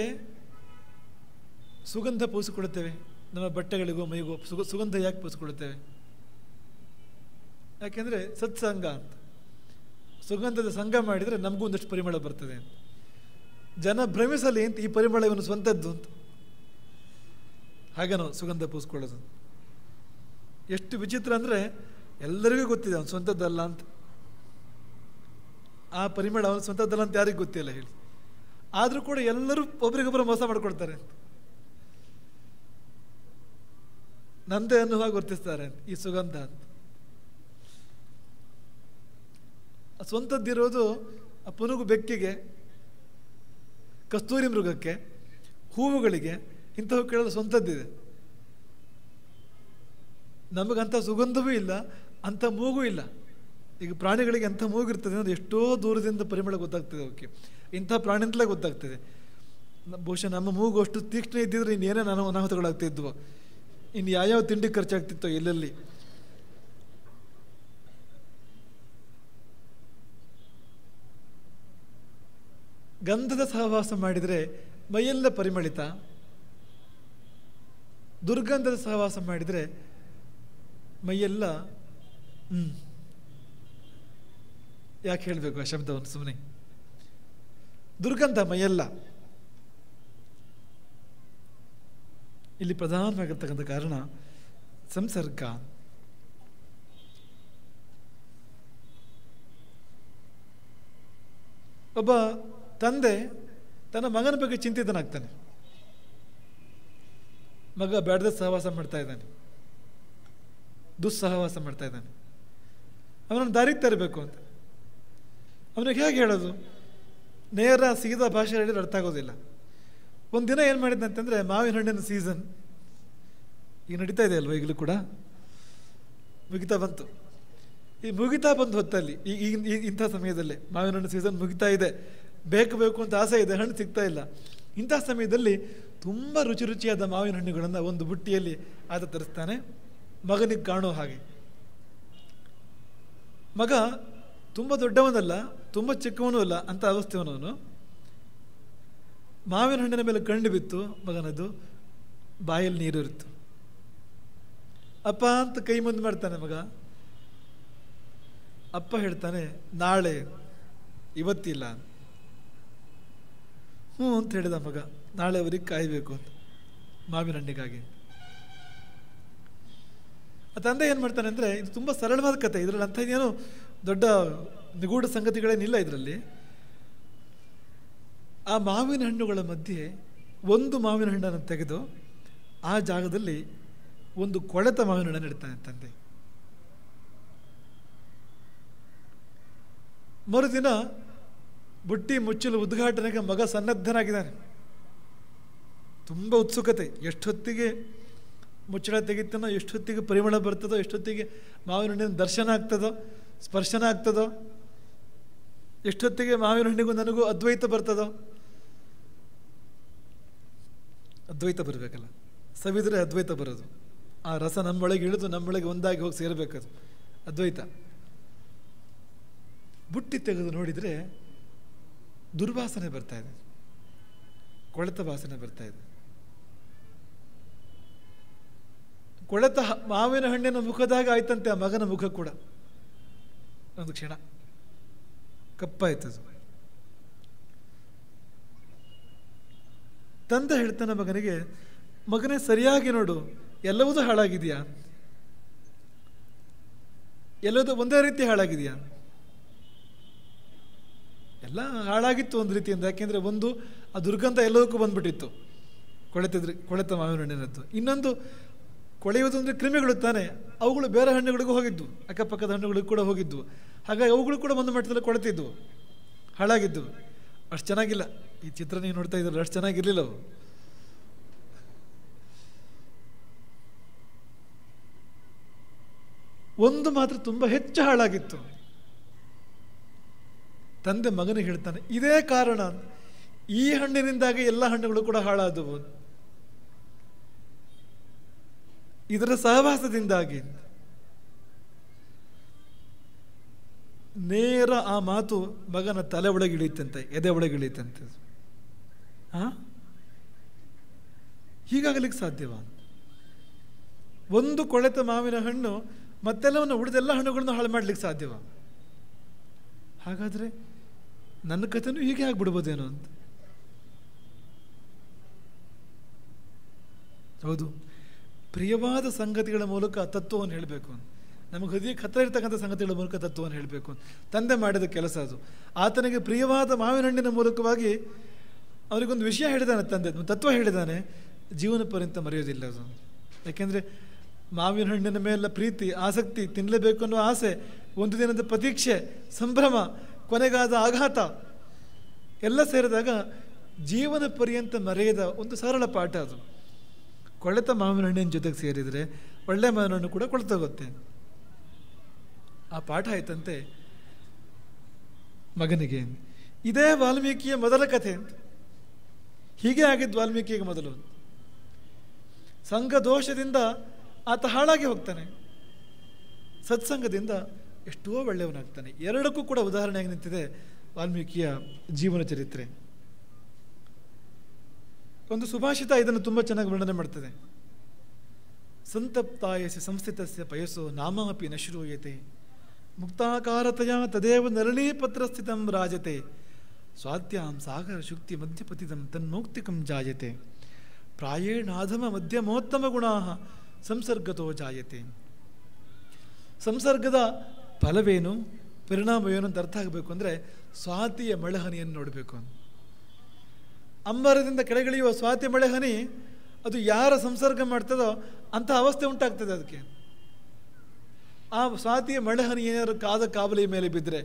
ಸುಗಂಧ ಪೂಸಿಕೊಳ್ಳುತ್ತೇವೆ? ನಮ್ಮ ಬಟ್ಟೆಗಳಿಗೋ ಮೈಗೋ ಸುಗಂಧ ಯಾಕೆ ಪೂಸಿಕೊಳ್ಳುತ್ತೇವೆ? ಯಾಕೆಂದರೆ ಸತ್ಸಂಗ ಅಂತ, ಸುಗಂಧದ ಸಂಘ ಮಾಡಿದರೆ ನಮಗೂ ಒಂದಷ್ಟು ಪರಿಮಳ ಬರ್ತದೆ ಅಂತ. ಜನ ಭ್ರಮಿಸಲಿ ಅಂತ ಈ ಪರಿಮಳ ಇವನು ಸ್ವಂತದ್ದು ಅಂತ, ಹಾಗೆ ನಾವು ಸುಗಂಧ ಪೂಸ್ಕೊಳ್ಳೋದು. ಎಷ್ಟು ವಿಚಿತ್ರ ಅಂದರೆ ಎಲ್ಲರಿಗೂ ಗೊತ್ತಿದೆ ಅವನು ಸ್ವಂತದ್ದಲ್ಲ ಅಂತ. ಆ ಪರಿಮಳ ಅವನು ಸ್ವಂತದ್ದಲ್ಲ ಅಂತ ಯಾರಿಗೂ ಗೊತ್ತಿಲ್ಲ ಹೇಳಿ. ಆದರೂ ಕೂಡ ಎಲ್ಲರೂ ಒಬ್ರಿಗೊಬ್ಬರು ಮೋಸ ಮಾಡ್ಕೊಡ್ತಾರೆ, ನಂದೇ ಅನ್ನುವಾಗ ವರ್ತಿಸ್ತಾರೆ ಈ ಸುಗಂಧ ಅಂತ. ಸ್ವಂತದ್ದಿರೋದು ಆ ಪುನುಗು ಬೆಕ್ಕಿಗೆ, ಕಸ್ತೂರಿ ಮೃಗಕ್ಕೆ, ಹೂವುಗಳಿಗೆ, ಇಂಥವು ಕೇಳಲು ಸ್ವಂತದ್ದಿದೆ. ನಮಗಂಥ ಸುಗಂಧವೂ ಇಲ್ಲ, ಅಂಥ ಮೂಗೂ ಇಲ್ಲ. ಈಗ ಪ್ರಾಣಿಗಳಿಗೆ ಅಂಥ ಮೂಗಿರ್ತದೆ ಅಂದರೆ ಎಷ್ಟೋ ದೂರದಿಂದ ಪರಿಮಳ ಗೊತ್ತಾಗ್ತದೆ ಅವಕ್ಕೆ, ಇಂಥ ಪ್ರಾಣಿಯಿಂದಲೇ ಗೊತ್ತಾಗ್ತದೆ. ಬಹುಶಃ ನಮ್ಮ ಮೂಗು ಅಷ್ಟು ತೀಕ್ಷ್ಣ ಇದ್ದಿದ್ರೆ ಇನ್ನೇನೇ ಅನಾಹುತಗಳಾಗ್ತಿದ್ವು, ಇನ್ನು ಯಾವ್ಯಾವ ತಿಂಡಿ ಖರ್ಚಾಗ್ತಿತ್ತೋ ಎಲ್ಲೆಲ್ಲಿ. ಗಂಧದ ಸಹವಾಸ ಮಾಡಿದರೆ ಮೈಯೆಲ್ಲ ಪರಿಮಳಿತ, ದುರ್ಗಂಧದ ಸಹವಾಸ ಮಾಡಿದರೆ ಮೈಯೆಲ್ಲ ಯಾಕೆ ಹೇಳಬೇಕು ಆ ಶಬ್ದವನ್ನು ಸುಮ್ಮನೆ. ದುರ್ಗಂಧ ಮೈಯೆಲ್ಲ. ಇಲ್ಲಿ ಪ್ರಧಾನವಾಗಿರ್ತಕ್ಕಂಥ ಕಾರಣ ಸಂಸರ್ಗ. ಒಬ್ಬ ತಂದೆ ತನ್ನ ಮಗನ ಬಗ್ಗೆ ಚಿಂತಿತನಾಗ್ತಾನೆ. ಮಗ ಬೇಡದ ಸಹವಾಸ ಮಾಡ್ತಾ ಇದ್ದಾನೆ, ದುಸ್ಸಹವಾಸ ಮಾಡ್ತಾ ಇದ್ದಾನೆ, ಅವನನ್ನು ದಾರಿಗೆ ತರಬೇಕು ಅಂತ. ಅವನಿಗೆ ಹೇಗೆ ಹೇಳೋದು? ನೇರ ಸೀದಾ ಭಾಷೆ ಹೇಳಿದ್ರೆ ಅರ್ಥ ಆಗೋದಿಲ್ಲ. ಒಂದಿನ ಏನು ಮಾಡಿದ್ದಂತಂದರೆ, ಮಾವಿನ ಹಣ್ಣಿನ ಸೀಸನ್ ಈಗ ನಡೀತಾ ಇದೆ ಅಲ್ವ, ಈಗಲೂ ಕೂಡ ಮುಗಿತಾ ಬಂತು. ಈ ಮುಗಿತಾ ಬಂದು ಹೊತ್ತಲ್ಲಿ ಈಗ ಇಂಥ ಸಮಯದಲ್ಲೇ ಮಾವಿನ ಹಣ್ಣು ಸೀಸನ್ ಮುಗಿತಾ ಇದೆ, ಬೇಕು ಅಂತ ಆಸೆ ಇದೆ, ಹಣ್ಣು ಸಿಗ್ತಾ ಇಲ್ಲ. ಇಂಥ ಸಮಯದಲ್ಲಿ ತುಂಬ ರುಚಿಯಾದ ಮಾವಿನ ಹಣ್ಣುಗಳನ್ನು ಒಂದು ಬುಟ್ಟಿಯಲ್ಲಿ ಆತ ತರಿಸ್ತಾನೆ, ಮಗನಿಗೆ ಕಾಣೋ ಹಾಗೆ. ಮಗ ತುಂಬ ದೊಡ್ಡವನಲ್ಲ, ತುಂಬ ಚಿಕ್ಕವನೂ ಅಲ್ಲ ಅಂತ ಅವಸ್ಥೆಯವನವನು. ಮಾವಿನ ಹಣ್ಣಿನ ಮೇಲೆ ಕಣ್ಣು ಬಿತ್ತು ಮಗನದು, ಬಾಯಲ್ಲಿ ನೀರು ಇರುತ್ತು. ಅಪ್ಪ ಅಂತ ಕೈ ಮುಂದೆ ಮಾಡ್ತಾನೆ ಮಗ. ಅಪ್ಪ ಹೇಳ್ತಾನೆ, ನಾಳೆ, ಇವತ್ತಿಲ್ಲ. ಹ್ಞೂ ಅಂತ ಹೇಳಿದ ಮಗ. ನಾಳೆ ಅವರಿಗೆ ಕಾಯಬೇಕು ಅಂತ ಮಾವಿನ ಹಣ್ಣಿಗಾಗಿ. ಆ ತಂದೆ ಏನು ಮಾಡ್ತಾನೆ ಅಂದರೆ, ಇದು ತುಂಬ ಸರಳವಾದ ಕಥೆ, ಇದರಲ್ಲಿ ಅಂಥದ್ದೇನು ದೊಡ್ಡ ನಿಗೂಢ ಸಂಗತಿಗಳೇನಿಲ್ಲ ಇದರಲ್ಲಿ. ಆ ಮಾವಿನ ಹಣ್ಣುಗಳ ಮಧ್ಯೆ ಒಂದು ಮಾವಿನ ಹಣ್ಣನ್ನು ತೆಗೆದು ಆ ಜಾಗದಲ್ಲಿ ಒಂದು ಕೊಳೆತ ಮಾವಿನ ಹಣ್ಣನ್ನು ಇಡ್ತಾನೆ ತಂದೆ. ಮರುದಿನ ಬುಟ್ಟಿ ಮುಚ್ಚಲು ಉದ್ಘಾಟನೆಗೆ ಮಗ ಸನ್ನದ್ಧನಾಗಿದ್ದಾನೆ. ತುಂಬ ಉತ್ಸುಕತೆ, ಎಷ್ಟೊತ್ತಿಗೆ ಮುಚ್ಚಳ ತೆಗಿತಾನೋ, ಎಷ್ಟೊತ್ತಿಗೆ ಪರಿಮಳ ಬರ್ತದೋ, ಎಷ್ಟೊತ್ತಿಗೆ ಮಾವಿನ ಹಣ್ಣಿನ ದರ್ಶನ ಆಗ್ತದೋ, ಸ್ಪರ್ಶನ ಆಗ್ತದೋ, ಎಷ್ಟೊತ್ತಿಗೆ ಮಾವಿನ ಹಣ್ಣಿಗೂ ನನಗೂ ಅದ್ವೈತ ಬರ್ತದೋ. ಅದ್ವೈತ ಬರಬೇಕಲ್ಲ, ಸವಿದ್ರೆ ಅದ್ವೈತ ಬರೋದು. ಆ ರಸ ನಮ್ಮೊಳಗೆ ಇಳಿದು ನಮ್ಮೊಳಗೆ ಒಂದಾಗಿ ಹೋಗಿ ಸೇರಬೇಕದು ಅದ್ವೈತ. ಬುಟ್ಟಿ ತೆಗೆದು ನೋಡಿದರೆ ದುರ್ವಾಸನೆ ಬರ್ತಾ ಇದೆ, ಕೊಳೆತ ವಾಸನೆ ಬರ್ತಾ ಇದೆ. ಕೊಳೆತ ಮಾವಿನ ಹಣ್ಣಿನ ಮುಖದಾಗ ಆಯ್ತಂತೆ ಆ ಮಗನ ಮುಖ ಕೂಡ. ಒಂದು ಕ್ಷಣ ಕಪ್ಪಾಯ್ತದು. ತಂದೆ ಹೇಳ್ತಾನೆ ಮಗನಿಗೆ, ಮಗನೇ ಸರಿಯಾಗಿ ನೋಡು, ಎಲ್ಲವೂ ಹಾಳಾಗಿದೆಯಾ? ಎಲ್ಲದೂ ಒಂದೇ ರೀತಿ ಹಾಳಾಗಿದೆಯಾ? ಎಲ್ಲ ಹಾಳಾಗಿತ್ತು ಒಂದು ರೀತಿಯಿಂದ. ಯಾಕೆಂದರೆ ಒಂದು ಆ ದುರ್ಗಂಧ ಎಲ್ಲದಕ್ಕೂ ಬಂದ್ಬಿಟ್ಟಿತ್ತು, ಕೊಳೆತ ಮಾವಿನ ಹಣ್ಣಿನದ್ದು. ಇನ್ನೊಂದು ಕೊಳೆಯುವುದು ಅಂದರೆ ಕ್ರಿಮಿಗಳು ತಾನೆ, ಅವುಗಳು ಬೇರೆ ಹಣ್ಣುಗಳಿಗೂ ಹೋಗಿದ್ವು, ಅಕ್ಕಪಕ್ಕದ ಹಣ್ಣುಗಳಿಗೂ ಕೂಡ ಹೋಗಿದ್ವು. ಹಾಗಾಗಿ ಅವುಗಳು ಕೂಡ ಒಂದು ಮಟ್ಟದಲ್ಲಿ ಕೊಳೆತಿದ್ವು, ಹಾಳಾಗಿದ್ದು. ಅಷ್ಟು ಚೆನ್ನಾಗಿಲ್ಲ. ಈ ಚಿತ್ರ ನೀವು ನೋಡ್ತಾ ಇದ್ರಲ್ಲ, ಅಷ್ಟು ಚೆನ್ನಾಗಿರ್ಲಿಲ್ಲ ಅವು. ಒಂದು ಮಾತ್ರ ತುಂಬ ಹೆಚ್ಚು ಹಾಳಾಗಿತ್ತು. ತಂದೆ ಮಗನಿಗೆ ಹೇಳ್ತಾನೆ, ಇದೇ ಕಾರಣ, ಈ ಹಣ್ಣಿನಿಂದಾಗಿ ಎಲ್ಲ ಹಣ್ಣುಗಳು ಕೂಡ ಹಾಳಾದವು, ಇದರ ಸಹವಾಸದಿಂದಾಗಿ. ನೇರ ಆ ಮಾತು ಮಗನ ತಲೆ ಒಳಗೆ ಇಳಿತಂತೆ, ಎದೆ ಒಳಗೆ ಇಳಿತಂತೆ. ಹೀಗಾಗಲಿಕ್ಕೆ ಸಾಧ್ಯವ? ಒಂದು ಕೊಳೆತ ಮಾವಿನ ಹಣ್ಣು ಮತ್ತೆಲ್ಲವನ್ನು ಉಳಿದೆಲ್ಲ ಹಣ್ಣುಗಳನ್ನು ಹಾಳು ಮಾಡಲಿಕ್ಕೆ ಸಾಧ್ಯವ? ಹಾಗಾದರೆ ನನ್ನ ಕಥೆನೂ ಹೀಗೆ ಆಗ್ಬಿಡ್ಬೋದೇನೋ ಅಂತ. ಹೌದು, ಪ್ರಿಯವಾದ ಸಂಗತಿಗಳ ಮೂಲಕ ತತ್ವವನ್ನು ಹೇಳಬೇಕು. ನಮಗೆ ಹೃದಯಕ್ಕೆ ಹತ್ತಿರ ಇರ್ತಕ್ಕಂಥ ಸಂಗತಿಗಳ ಮೂಲಕ ತತ್ವವನ್ನು ಹೇಳಬೇಕು. ತಂದೆ ಮಾಡಿದ ಕೆಲಸ ಅದು. ಆತನಿಗೆ ಪ್ರಿಯವಾದ ಮಾವಿನ ಹಣ್ಣಿನ ಮೂಲಕವಾಗಿ ಅವರಿಗೊಂದು ವಿಷಯ ಹೇಳಿದಾನೆ, ತಂದೆ ತತ್ವ ಹೇಳಿದ್ದಾನೆ, ಜೀವನ ಪರ್ಯಂತ ಮರೆಯೋದಿಲ್ಲ ಅದು. ಯಾಕೆಂದರೆ ಮಾವಿನ ಹಣ್ಣಿನ ಮೇಲೆ ಪ್ರೀತಿ, ಆಸಕ್ತಿ, ತಿನ್ನಲೇಬೇಕು ಅನ್ನೋ ಆಸೆ, ಒಂದು ದಿನದ ಪ್ರತೀಕ್ಷೆ, ಸಂಭ್ರಮ, ಕೊನೆಗಾದ ಆಘಾತ ಎಲ್ಲ ಸೇರಿದಾಗ ಜೀವನ ಪರ್ಯಂತ ಮರೆಯದ ಒಂದು ಸರಳ ಪಾಠ ಅದು. ಕೊಳೆತ ಮಾವಿನ ಹಣ್ಣಿನ ಜೊತೆಗೆ ಸೇರಿದರೆ ಒಳ್ಳೆ ಮಾವಿನ ಹಣ್ಣು ಕೂಡ ಕೊಳ್ತೋಗುತ್ತೆ. ಆ ಪಾಠ ಆಯ್ತಂತೆ ಮಗನಿಗೆ. ಇದೇ ವಾಲ್ಮೀಕಿಯ ಮೊದಲ ಕಥೆ ಅಂತ. ಹೀಗೆ ಆಗಿದ್ದು ವಾಲ್ಮೀಕಿಗೆ ಮೊದಲು. ಸಂಘ ದೋಷದಿಂದ ಆತ ಹಾಳಾಗಿ ಹೋಗ್ತಾನೆ, ಸತ್ಸಂಗದಿಂದ ಎಷ್ಟೋ ಒಳ್ಳೆಯವನಾಗ್ತಾನೆ. ಎರಡಕ್ಕೂ ಕೂಡ ಉದಾಹರಣೆಯಾಗಿ ನಿಂತಿದೆ ವಾಲ್ಮೀಕಿಯ ಜೀವನ ಚರಿತ್ರೆ. ಒಂದು ಸುಭಾಷಿತ ಇದನ್ನು ತುಂಬ ಚೆನ್ನಾಗಿ ವರ್ಣನೆ ಮಾಡ್ತದೆ. ಸಂತಪ್ತಾಯಸಿ ಸಂಸ್ಥಿತಸ್ಯ ಪಯಸ್ಸೋ ನಾಮಾಪಿ ನ ಶ್ರೂಯತೆ ಮುಕ್ತಾಕಾರತೆಯ ತದೇವ ನರಳೀಪತ್ರಸ್ಥಿತಂ ರಾಜತೆ ಸ್ವಾತ್ಯಾಂ ಸಾಗರ ಶುಕ್ತಿ ಮಧ್ಯಪತಿತಂ ತನ್ಮೌಕ್ತಿಕಂ ಜಾಯತೆ ಪ್ರಾಯೇಣಾಧಮ ಮಧ್ಯಮೋತ್ತಮ ಗುಣಾ ಸಂಸರ್ಗತೋ ಜಾಯತೆ. ಸಂಸರ್ಗದ ಫಲವೇನು, ಪರಿಣಾಮವೇನು ಅಂತ ಅರ್ಥ ಆಗಬೇಕು ಅಂದರೆ ಸ್ವಾತಿಯ ಮಳೆಹನಿಯನ್ನು ನೋಡಬೇಕು. ಅಂಬರದಿಂದ ಕೆಳಗಿಳಿಯುವ ಸ್ವಾತಿ ಮಳೆಹನಿ ಅದು ಯಾರ ಸಂಸರ್ಗ ಮಾಡ್ತದೋ ಅಂಥ ಅವಸ್ಥೆ ಉಂಟಾಗ್ತದೆ ಅದಕ್ಕೆ. ಆ ಸ್ವಾತಿಯ ಮಳೆಹನಿ ಏನಾದ್ರು ಕಾದ ಕಾವಲಿಯ ಮೇಲೆ ಬಿದ್ದರೆ,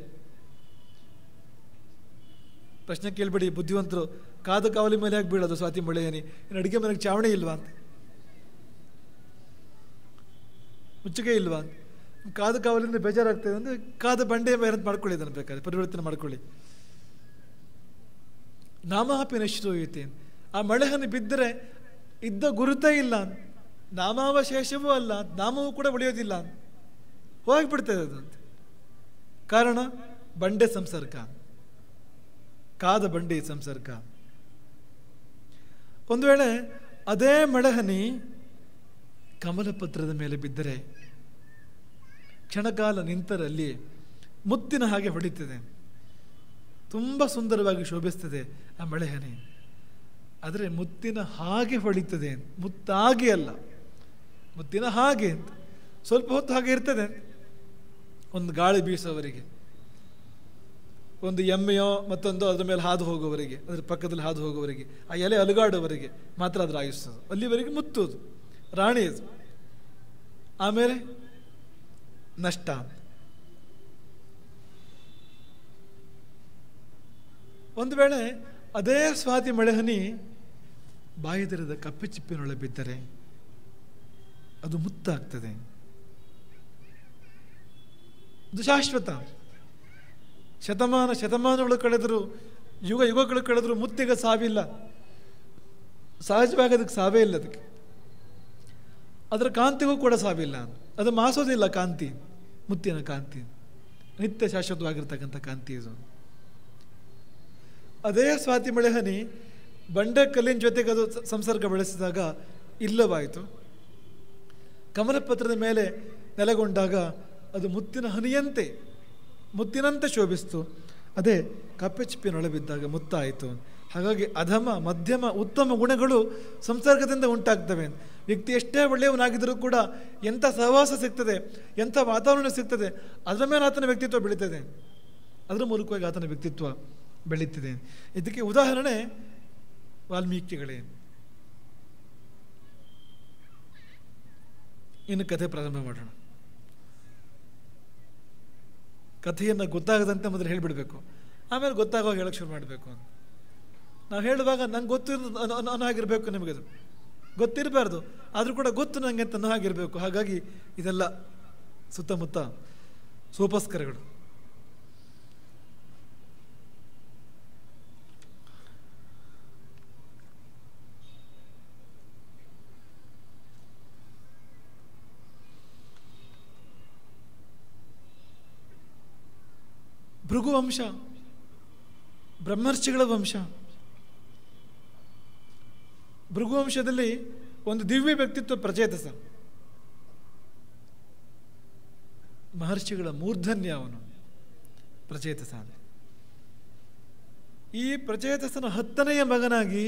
ಪ್ರಶ್ನೆ ಕೇಳ್ಬೇಡಿ ಬುದ್ಧಿವಂತರು, ಕಾದ ಕಾವಲಿ ಮೇಲೆ ಯಾಕೆ ಬೀಳೋದು ಸ್ವಾತಿ ಮಳೆಹನಿ? ಇನ್ನು ಅಡುಗೆ ಮನೆಗೆ ಚಾವಣಿ ಇಲ್ವಾ ಅಂತ, ಮುಚ್ಚುಗೆ ಇಲ್ವಾ ಅಂತ. ಕಾದ ಕಾವಲಿಂದ ಬೇಜಾರಾಗ್ತದೆ ಅಂದರೆ ಕಾದ ಬಂಡೆಯ ಮೇಲೆ ಮಾಡ್ಕೊಳ್ಳಿ, ಅದನ್ನು ಬೇಕಾದ್ರೆ ಪರಿವರ್ತನೆ ಮಾಡ್ಕೊಳ್ಳಿ. ನಾಮಾಪಿ ನಶ್ರೂಯತೆ, ಆ ಮಳೆಹನಿ ಬಿದ್ದರೆ ಇದ್ದ ಗುರುತೇ ಇಲ್ಲ, ನಾಮಾವಶೇಷವೂ ಅಲ್ಲ, ನಾಮವೂ ಕೂಡ ಉಳಿಯೋದಿಲ್ಲ, ಹೋಗಿಬಿಡ್ತದೆ ಅದು ಅಂತ. ಕಾರಣ ಬಂಡೆ ಸಂಸರ್ಗ, ಕಾದ ಬಂಡೆ ಸಂಸರ್ಗ. ಒಂದು ವೇಳೆ ಅದೇ ಮಳೆಹನಿ ಕಮಲಪತ್ರದ ಮೇಲೆ ಬಿದ್ದರೆ ಕ್ಷಣಕಾಲ ನಿಂತರಲ್ಲಿ ಮುತ್ತಿನ ಹಾಗೆ ಹೊಡಿತದೆ, ತುಂಬ ಸುಂದರವಾಗಿ ಶೋಭಿಸ್ತದೆ ಆ ಮಳೆಹನಿ. ಆದರೆ ಮುತ್ತಿನ ಹಾಗೆ ಹೊಳಿತದೆ, ಮುತ್ತಾಗಿ ಅಲ್ಲ, ಮುತ್ತಿನ ಹಾಗೆ ಅಂತ. ಸ್ವಲ್ಪ ಹೊತ್ತು ಹಾಗೆ ಇರ್ತದೆ. ಒಂದು ಗಾಳಿ ಬೀಸೋವರಿಗೆ, ಒಂದು ಎಮ್ಮೆಯೋ ಮತ್ತೊಂದು ಅದರ ಮೇಲೆ ಹಾದು ಹೋಗೋವರಿಗೆ, ಅದರ ಪಕ್ಕದಲ್ಲಿ ಹಾದು ಹೋಗೋವರಿಗೆ, ಆ ಎಲೆ ಅಲುಗಾಡೋವರಿಗೆ ಮಾತ್ರ ಅದರ ಆಯುಸ್ತದು. ಅಲ್ಲಿವರೆಗೆ ಮುತ್ತುವುದು, ರಾಣಿ ಅದು. ಆಮೇಲೆ ನಷ್ಟ. ಒಂದು ವೇಳೆ ಅದೇ ಸ್ವಾತಿ ಮಳೆಹನಿ ಬಾಯಿದರದ ಕಪ್ಪೆ ಚಿಪ್ಪಿನೊಳಗೆ ಬಿದ್ದರೆ ಅದು ಮುತ್ತಾಗ್ತದೆ. ಅದು ಶಾಶ್ವತ. ಶತಮಾನಗಳು ಕಳೆದರೂ, ಯುಗಗಳು ಕಳೆದರೂ ಮುತ್ತಿಗೆ ಸಾವಿಲ್ಲ. ಸಹಜವಾಗಿ ಅದಕ್ಕೆ ಸಾವೇ ಇಲ್ಲ. ಅದಕ್ಕೆ ಅದರ ಕಾಂತಿಗೂ ಕೂಡ ಸಾವಿಲ್ಲ. ಅದು ಮಾಸೋದಿಲ್ಲ ಕಾಂತಿ, ಮುತ್ತಿನ ಕಾಂತಿ ನಿತ್ಯ ಶಾಶ್ವತವಾಗಿರ್ತಕ್ಕಂಥ ಕಾಂತಿ ಇದು. ಅದೇ ಸ್ವಾತಿ ಮಳೆಹನಿ ಬಂಡೆ ಕಲ್ಲಿನ ಜೊತೆಗೆ ಅದು ಸಂಸರ್ಗ ಬೆಳೆಸಿದಾಗ ಇಲ್ಲವಾಯಿತು. ಕಮಲಪತ್ರದ ಮೇಲೆ ನೆಲೆಗೊಂಡಾಗ ಅದು ಮುತ್ತಿನಂತೆ ಶೋಭಿಸ್ತು. ಅದೇ ಕಪ್ಪೆ ಚಿಪ್ಪಿನೊಳ ಬಿದ್ದಾಗ ಮುತ್ತಾಯಿತು. ಹಾಗಾಗಿ ಅಧಮ, ಮಧ್ಯಮ, ಉತ್ತಮ ಗುಣಗಳು ಸಂಸರ್ಗದಿಂದ ಉಂಟಾಗ್ತವೆ. ವ್ಯಕ್ತಿ ಎಷ್ಟೇ ಒಳ್ಳೆಯವನಾಗಿದ್ದರೂ ಕೂಡ ಎಂಥ ಸಹವಾಸ ಸಿಗ್ತದೆ, ಎಂಥ ವಾತಾವರಣ ಸಿಗ್ತದೆ, ಅದರ ಮೇಲೆ ಆತನ ವ್ಯಕ್ತಿತ್ವ ಬೆಳೀತದೆ. ಅದರ ಮೂಲಕವಾಗಿ ಆತನ ವ್ಯಕ್ತಿತ್ವ ಬೆಳೀತಿದೆ. ಇದಕ್ಕೆ ಉದಾಹರಣೆ ವಾಲ್ಮೀಕಿಗಳೇ. ಇನ್ನು ಕಥೆ ಪ್ರಾರಂಭ ಮಾಡೋಣ. ಕಥೆಯನ್ನು ಗೊತ್ತಾಗದಂತೆ ಮೊದಲು ಹೇಳಿಬಿಡ್ಬೇಕು, ಆಮೇಲೆ ಗೊತ್ತಾಗುವಾಗ ಹೇಳಕ್ಕೆ ಶುರು ಮಾಡಬೇಕು. ನಾವು ಹೇಳುವಾಗ ನಂಗೆ ಗೊತ್ತು ಅನ್ನೋ ಹಾಗಿರಬೇಕು, ನಿಮಗದು ಗೊತ್ತಿರಬಾರ್ದು, ಆದರೂ ಕೂಡ ಗೊತ್ತು ನನಗೆ ಅಂತ ಅನ್ನೋ ಹಾಗಿರಬೇಕು. ಹಾಗಾಗಿ ಇದೆಲ್ಲ ಸುತ್ತಮುತ್ತ ಸೋಪಸ್ಕರಗಳು. ಭೃಗುವಂಶ, ಬ್ರಹ್ಮರ್ಷಿಗಳ ವಂಶ. ಭೃಗುವಂಶದಲ್ಲಿ ಒಂದು ದಿವ್ಯ ವ್ಯಕ್ತಿತ್ವ ಪ್ರಚೇತಸ. ಮಹರ್ಷಿಗಳ ಮೂರ್ಧನ್ಯ ಅವನು ಪ್ರಚೇತಸ. ಈ ಪ್ರಚೇತಸನ 10ನೆಯ ಮಗನಾಗಿ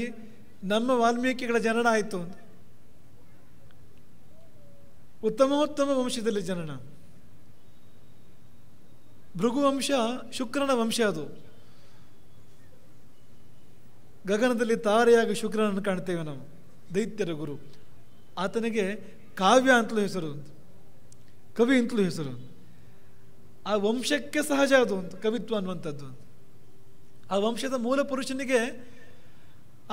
ನಮ್ಮ ವಾಲ್ಮೀಕಿಗಳ ಜನನ ಆಯಿತು. ಉತ್ತಮೋತ್ತಮ ವಂಶದಲ್ಲಿ ಜನನ. ಭೃಗುವಂಶ ಶುಕ್ರನ ವಂಶ. ಅದು ಗಗನದಲ್ಲಿ ತಾರೆಯಾಗಿ ಶುಕ್ರನನ್ನು ಕಾಣ್ತೇವೆ ನಾವು, ದೈತ್ಯರ ಗುರು. ಆತನಿಗೆ ಕಾವ್ಯ ಅಂತಲೂ ಹೆಸರು, ಕವಿ ಅಂತಲೂ ಹೆಸರು. ಆ ವಂಶಕ್ಕೆ ಸಹಜ ಅದು ಅಂತ ಕವಿತ್ವ ಅನ್ನುವಂಥದ್ದು. ಆ ವಂಶದ ಮೂಲ ಪುರುಷನಿಗೆ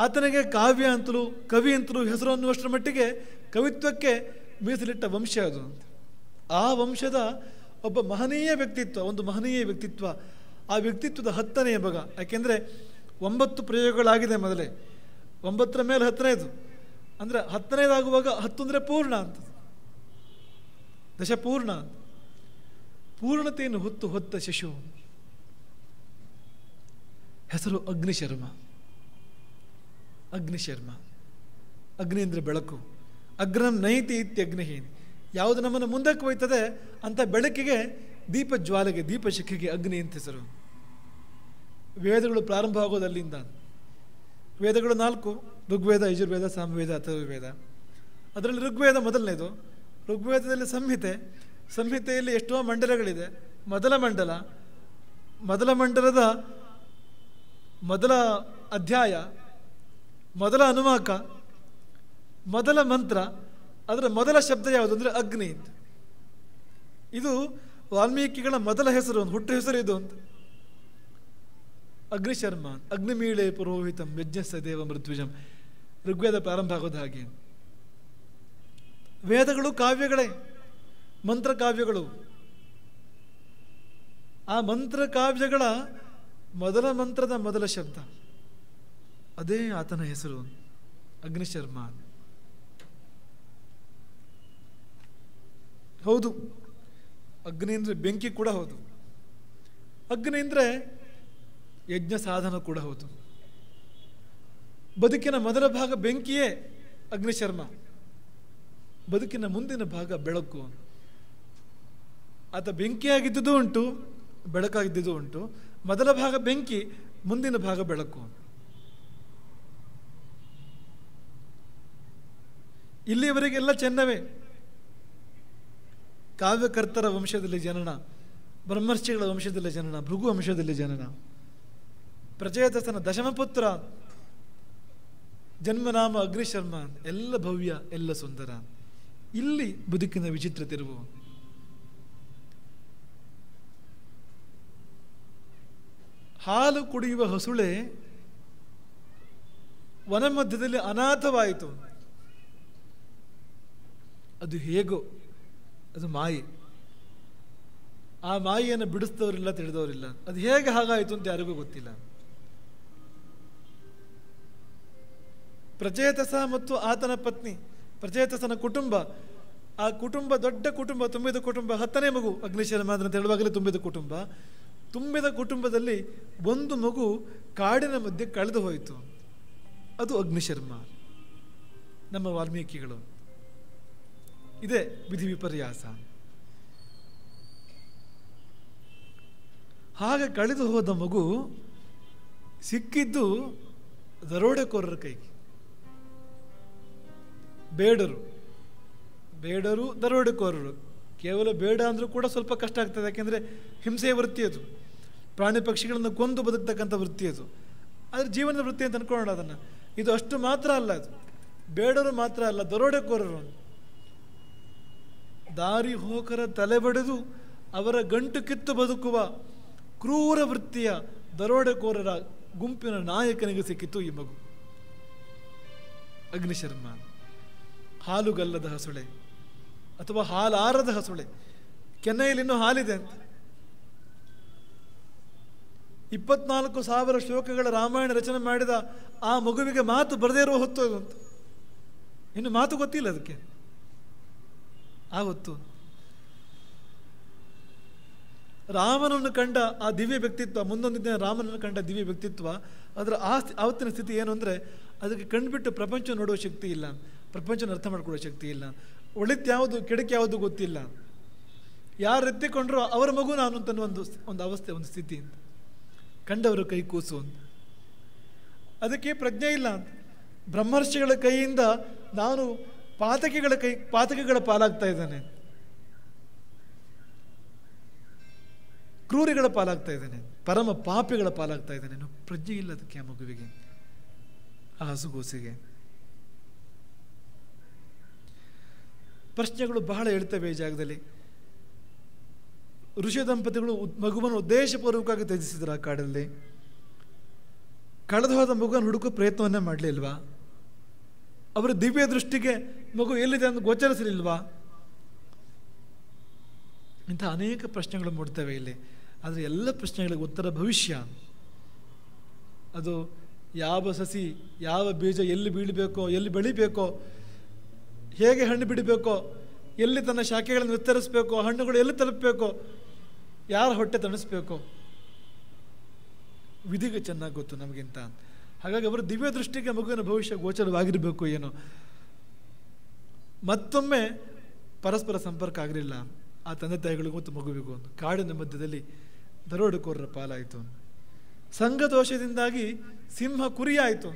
ಆತನಿಗೆ ಕಾವ್ಯ ಅಂತಲೂ ಕವಿ ಅಂತಲೂ ಹೆಸರು ಅನ್ನುವಷ್ಟರ ಮಟ್ಟಿಗೆ ಕವಿತ್ವಕ್ಕೆ ಮೀಸಲಿಟ್ಟ ವಂಶ ಅದು. ಆ ವಂಶದ ಒಬ್ಬ ಮಹನೀಯ ವ್ಯಕ್ತಿತ್ವ, ಒಂದು ಮಹನೀಯ ವ್ಯಕ್ತಿತ್ವ. ಆ ವ್ಯಕ್ತಿತ್ವದ 10ನೆಯ ಮಗ. ಯಾಕೆಂದರೆ 9 ಪ್ರಯೋಗಗಳಾಗಿದೆ ಮೊದಲೇ, 9ರ ಮೇಲೆ 10ನೇದು ಅಂದರೆ 10ನೇದಾಗುವಾಗ 10 ಅಂದರೆ ಪೂರ್ಣ ಅಂತ, ದಶಪೂರ್ಣ. ಪೂರ್ಣತೆಯನ್ನು ಹೊತ್ತ ಶಿಶು. ಹೆಸರು ಅಗ್ನಿಶರ್ಮ. ಅಗ್ನಿಶರ್ಮ, ಅಗ್ನಿ ಅಂದರೆ ಬೆಳಕು. ಅಗ್ರಂ ನೈತಿ ಇತ್ಯಗ್ನಿ. ಯಾವುದು ನಮ್ಮನ್ನು ಮುಂದಕ್ಕೆ ಹೋಯ್ತದೆ ಅಂತ ಬೆಳಕಿಗೆ, ದೀಪ ಜ್ವಾಲೆಗೆ, ದೀಪಶಿಖೆಗೆ ಅಗ್ನಿ ಅಂತ ಹೆಸರು. ವೇದಗಳು ಪ್ರಾರಂಭ ಆಗೋದು ಅಲ್ಲಿಂದ. ವೇದಗಳು 4: ಋಗ್ವೇದ, ಯಜುರ್ವೇದ, ಸಾಮವೇದ, ಅಥರ್ವವೇದ. ಅದರಲ್ಲಿ ಋಗ್ವೇದ ಮೊದಲನೇದು. ಋಗ್ವೇದದಲ್ಲಿ ಸಂಹಿತೆ. ಸಂಹಿತೆಯಲ್ಲಿ ಎಷ್ಟೋ ಮಂಡಲಗಳಿದೆ. ಮೊದಲ ಮಂಡಲದ ಮೊದಲ ಅಧ್ಯಾಯ, ಮೊದಲ ಅನುವಾಕ, ಮೊದಲ ಮಂತ್ರ, ಅದರ ಮೊದಲ ಶಬ್ದ ಯಾವುದು ಅಂದರೆ ಅಗ್ನಿ. ಇದು ವಾಲ್ಮೀಕಿಗಳ ಮೊದಲ ಹೆಸರು, ಒಂದು ಹುಟ್ಟು ಹೆಸರು ಇದು ಅಂತ. ಅಗ್ನಿಶರ್ಮ, ಅಗ್ನಿಮೀಳೆ ಪುರೋಹಿತಂ ಯಜ್ಞಸ್ಯ ದೇವ ಮೃತ್ಯುಜಂ. ಋಗ್ವೇದ ಪ್ರಾರಂಭ ಆಗೋದು ಹಾಗೆ. ವೇದಗಳು ಕಾವ್ಯಗಳೇ, ಮಂತ್ರ ಕಾವ್ಯಗಳು. ಆ ಮಂತ್ರ ಕಾವ್ಯಗಳ ಮೊದಲ ಮಂತ್ರದ ಮೊದಲ ಶಬ್ದ ಅದೇ ಆತನ ಹೆಸರು, ಅಗ್ನಿಶರ್ಮ. ಹೌದು, ಅಗ್ನಿ ಅಂದರೆ ಬೆಂಕಿ ಕೂಡ ಹೌದು. ಅಗ್ನಿ ಅಂದರೆ ಯಜ್ಞ ಸಾಧನ ಕೂಡ ಹೌದು. ಬದುಕಿನ ಮೊದಲ ಭಾಗ ಬೆಂಕಿಯೇ ಅಗ್ನಿಶರ್ಮ, ಬದುಕಿನ ಮುಂದಿನ ಭಾಗ ಬೆಳಕು. ಆತ ಬೆಂಕಿಯಾಗಿದ್ದುದು ಉಂಟು, ಬೆಳಕಾಗಿದ್ದುದು ಉಂಟು. ಮೊದಲ ಭಾಗ ಬೆಂಕಿ, ಮುಂದಿನ ಭಾಗ ಬೆಳಕು. ಇಲ್ಲಿಯವರೆಗೆಲ್ಲ ಚೆನ್ನವೇ. ಕಾವ್ಯಕರ್ತರ ವಂಶದಲ್ಲಿ ಜನನ, ಬ್ರಹ್ಮರ್ಷಿಗಳ ವಂಶದಲ್ಲಿ ಜನನ, ಭೃಗು ವಂಶದಲ್ಲಿ ಜನನ. ಪ್ರಚೇತಸನ ದಶಮಪುತ್ರ, ಜನ್ಮನಾಮ ಅಗ್ನಿಶರ್ಮ. ಎಲ್ಲ ಭವ್ಯ, ಎಲ್ಲ ಸುಂದರ. ಇಲ್ಲಿ ಬದುಕಿನ ವಿಚಿತ್ರ ತಿರುವು. ಹಾಲು ಕುಡಿಯುವ ಹಸುಳೆ ವನ ಮಧ್ಯದಲ್ಲಿ ಅನಾಥವಾಯಿತು. ಅದು ಹೇಗೋ, ಅದು ಮಾಯೆ. ಆ ಮಾಯೆಯನ್ನು ಬಿಡಿಸಿದವರಿಲ್ಲ, ತಿಳಿದವರಿಲ್ಲ. ಅದು ಹೇಗೆ ಹಾಗಾಯಿತು ಅಂತ ಯಾರಿಗೂ ಗೊತ್ತಿಲ್ಲ. ಪ್ರಚೇತಸ ಮತ್ತು ಆತನ ಪತ್ನಿ, ಪ್ರಚೇತಸನ ಕುಟುಂಬ, ಆ ಕುಟುಂಬ ದೊಡ್ಡ ಕುಟುಂಬ, ತುಂಬಿದ ಕುಟುಂಬ. 10ನೇ ಮಗು ಅಗ್ನಿಶರ್ಮ ಅಂತ ಹೇಳುವಾಗಲೇ ತುಂಬಿದ ಕುಟುಂಬ. ತುಂಬಿದ ಕುಟುಂಬದಲ್ಲಿ ಒಂದು ಮಗು ಕಾಡಿನ ಮಧ್ಯೆ ಕಳೆದು ಹೋಯಿತು. ಅದು ಅಗ್ನಿಶರ್ಮ. ನಮ್ಮ ವಾಲ್ಮೀಕಿಗಳು ಇದೇ ವಿಧಿ ವಿಪರ್ಯಾಸ. ಹಾಗೆ ಕಳೆದು ಹೋದ ಮಗು ಸಿಕ್ಕಿದ್ದು ದರೋಡೆಕೋರರ ಕೈಗೆ. ಬೇಡರು ದರೋಡೆಕೋರರು. ಕೇವಲ ಬೇಡ ಅಂದರೂ ಕೂಡ ಸ್ವಲ್ಪ ಕಷ್ಟ ಆಗ್ತದೆ. ಯಾಕೆಂದರೆ ಹಿಂಸೆಯ ವೃತ್ತಿ ಅದು, ಪ್ರಾಣಿ ಪಕ್ಷಿಗಳನ್ನು ಕೊಂದು ಬದುಕ್ತಕ್ಕಂಥ ವೃತ್ತಿ ಅದು. ಆದರೆ ಜೀವನದ ವೃತ್ತಿ ಅಂತ ಅನ್ಕೊಳ್ಳೋಣ ಅದನ್ನು. ಇದು ಅಷ್ಟು ಮಾತ್ರ ಅಲ್ಲ, ಅದು ಬೇಡರು ಮಾತ್ರ ಅಲ್ಲ, ದರೋಡೆಕೋರರು. ದಾರಿ ಹೋಕರ ತಲೆ ಬಡಿದು ಅವರ ಗಂಟು ಕಿತ್ತು ಬದುಕುವ ಕ್ರೂರ ವೃತ್ತಿಯ ದರೋಡೆಕೋರರ ಗುಂಪಿನ ನಾಯಕನಿಗೆ ಸಿಕ್ಕಿತು ಈ ಮಗು, ಅಗ್ನಿಶರ್ಮ. ಹಾಲುಗಲ್ಲದ ಹಸುಳೆ ಅಥವಾ ಹಾಲಾರದ ಹಸುಳೆ. ಕೆನ್ನೆಯಲ್ಲಿ ಇನ್ನೂ ಹಾಲಿದೆ ಅಂತ. 24,000 ಶ್ಲೋಕಗಳ ರಾಮಾಯಣ ರಚನೆ ಮಾಡಿದ ಆ ಮಗುವಿಗೆ ಮಾತು ಬರದೇ ಇರುವ ಹೊತ್ತು ಅದು ಅಂತ. ಇನ್ನು ಮಾತು ಗೊತ್ತಿಲ್ಲ ಅದಕ್ಕೆ. ಆ ಹೊತ್ತು ರಾಮನನ್ನು ಕಂಡ ಆ ದಿವ್ಯ ವ್ಯಕ್ತಿತ್ವ, ಮುಂದೊಂದು ದಿನ ರಾಮನನ್ನು ಕಂಡ ದಿವ್ಯ ವ್ಯಕ್ತಿತ್ವ, ಅದರ ಆವತ್ತಿನ ಸ್ಥಿತಿ ಏನು ಅಂದರೆ ಅದಕ್ಕೆ ಕಂಡುಬಿಟ್ಟು ಪ್ರಪಂಚ ನೋಡುವ ಶಕ್ತಿ ಇಲ್ಲ, ಪ್ರಪಂಚನ ಅರ್ಥ ಮಾಡ್ಕೊಳ್ಳೋ ಶಕ್ತಿ ಇಲ್ಲ, ಒಳಿತು ಯಾವುದು ಕೆಡಕ್ಕೆ ಯಾವುದು ಗೊತ್ತಿಲ್ಲ. ಯಾರು ಎತ್ತಿಕೊಂಡ್ರೋ ಅವರ ಮಗು ನಾನು ಅಂತನೂ ಒಂದು ಅವಸ್ಥೆ, ಒಂದು ಸ್ಥಿತಿ ಅಂತ. ಕಂಡವರು ಕೈ ಕೂಸು ಅಂತ. ಅದಕ್ಕೆ ಪ್ರಜ್ಞೆ ಇಲ್ಲ ಅಂತ. ಬ್ರಹ್ಮರ್ಷಿಗಳ ಕೈಯಿಂದ ನಾನು ಪಾತಕಿಗಳ ಪಾಲಾಗ್ತಾ ಇದ್ದಾನೆ, ಕ್ರೂರಿಗಳ ಪಾಲಾಗ್ತಾ ಇದ್ದಾನೆ, ಪರಮ ಪಾಪಿಗಳ ಪಾಲಾಗ್ತಾ ಇದ್ದಾನೆ. ಪ್ರಜ್ಞೆ ಇಲ್ಲ ಅದಕ್ಕೆ, ಆ ಮಗುವಿಗೆ, ಆ ಹಸುಗೂಸಿಗೆ. ಪ್ರಶ್ನೆಗಳು ಬಹಳ ಹೇಳ್ತವೆ ಈ ಜಾಗದಲ್ಲಿ. ಋಷಿ ದಂಪತಿಗಳು ಮಗುವನ್ನು ಉದ್ದೇಶಪೂರ್ವಕವಾಗಿ ತ್ಯಜಿಸಿದ್ರು ಆ ಕಾಡಲ್ಲಿ. ಕಳೆದು ಹೋದ ಮಗುವನ್ನು ಹುಡುಕೋ ಪ್ರಯತ್ನವನ್ನೇ ಮಾಡಲಿಲ್ವಾ? ಅವರ ದಿವ್ಯ ದೃಷ್ಟಿಗೆ ಮಗು ಎಲ್ಲಿದೆ ಅಂತ ಗೋಚರಿಸಲಿಲ್ವಾ? ಇಂಥ ಅನೇಕ ಪ್ರಶ್ನೆಗಳು ಮೂಡ್ತವೆ ಇಲ್ಲಿ. ಆದರೆ ಎಲ್ಲ ಪ್ರಶ್ನೆಗಳಿಗೆ ಉತ್ತರ ಭವಿಷ್ಯ. ಅದು ಯಾವ ಸಸಿ, ಯಾವ ಬೀಜ ಎಲ್ಲಿ ಬೀಳಬೇಕೋ, ಎಲ್ಲಿ ಬೆಳಿಬೇಕೋ, ಹೇಗೆ ಹಣ್ಣು ಬಿಡಬೇಕೋ, ಎಲ್ಲಿ ತನ್ನ ಶಾಖೆಗಳನ್ನು ವಿಸ್ತರಿಸಬೇಕೋ, ಹಣ್ಣುಗಳು ಎಲ್ಲಿ ತಲುಪಬೇಕೋ, ಯಾರ ಹೊಟ್ಟೆ ತಣಿಸ್ಬೇಕೋ, ವಿಧಿಗೆ ಚೆನ್ನಾಗಿ ಗೊತ್ತು ನಮಗಿಂತ. ಹಾಗಾಗಿ ಅವರ ದಿವ್ಯ ದೃಷ್ಟಿಗೆ ಮಗುವಿನ ಭವಿಷ್ಯ ಗೋಚರವಾಗಿರಬೇಕು ಏನೋ. ಮತ್ತೊಮ್ಮೆ ಪರಸ್ಪರ ಸಂಪರ್ಕ ಆಗಲಿಲ್ಲ ಆ ತಂದೆ ತಾಯಿಗಳಿಗೂ ಮತ್ತು ಮಗುವಿಗೂ. ಒಂದು ಕಾಡಿನ ಮಧ್ಯದಲ್ಲಿ ದರೋಡೆಕೋರರ ಪಾಲಾಯಿತು. ಸಂಘದೋಷದಿಂದಾಗಿ ಸಿಂಹ ಕುರಿಯಾಯಿತು.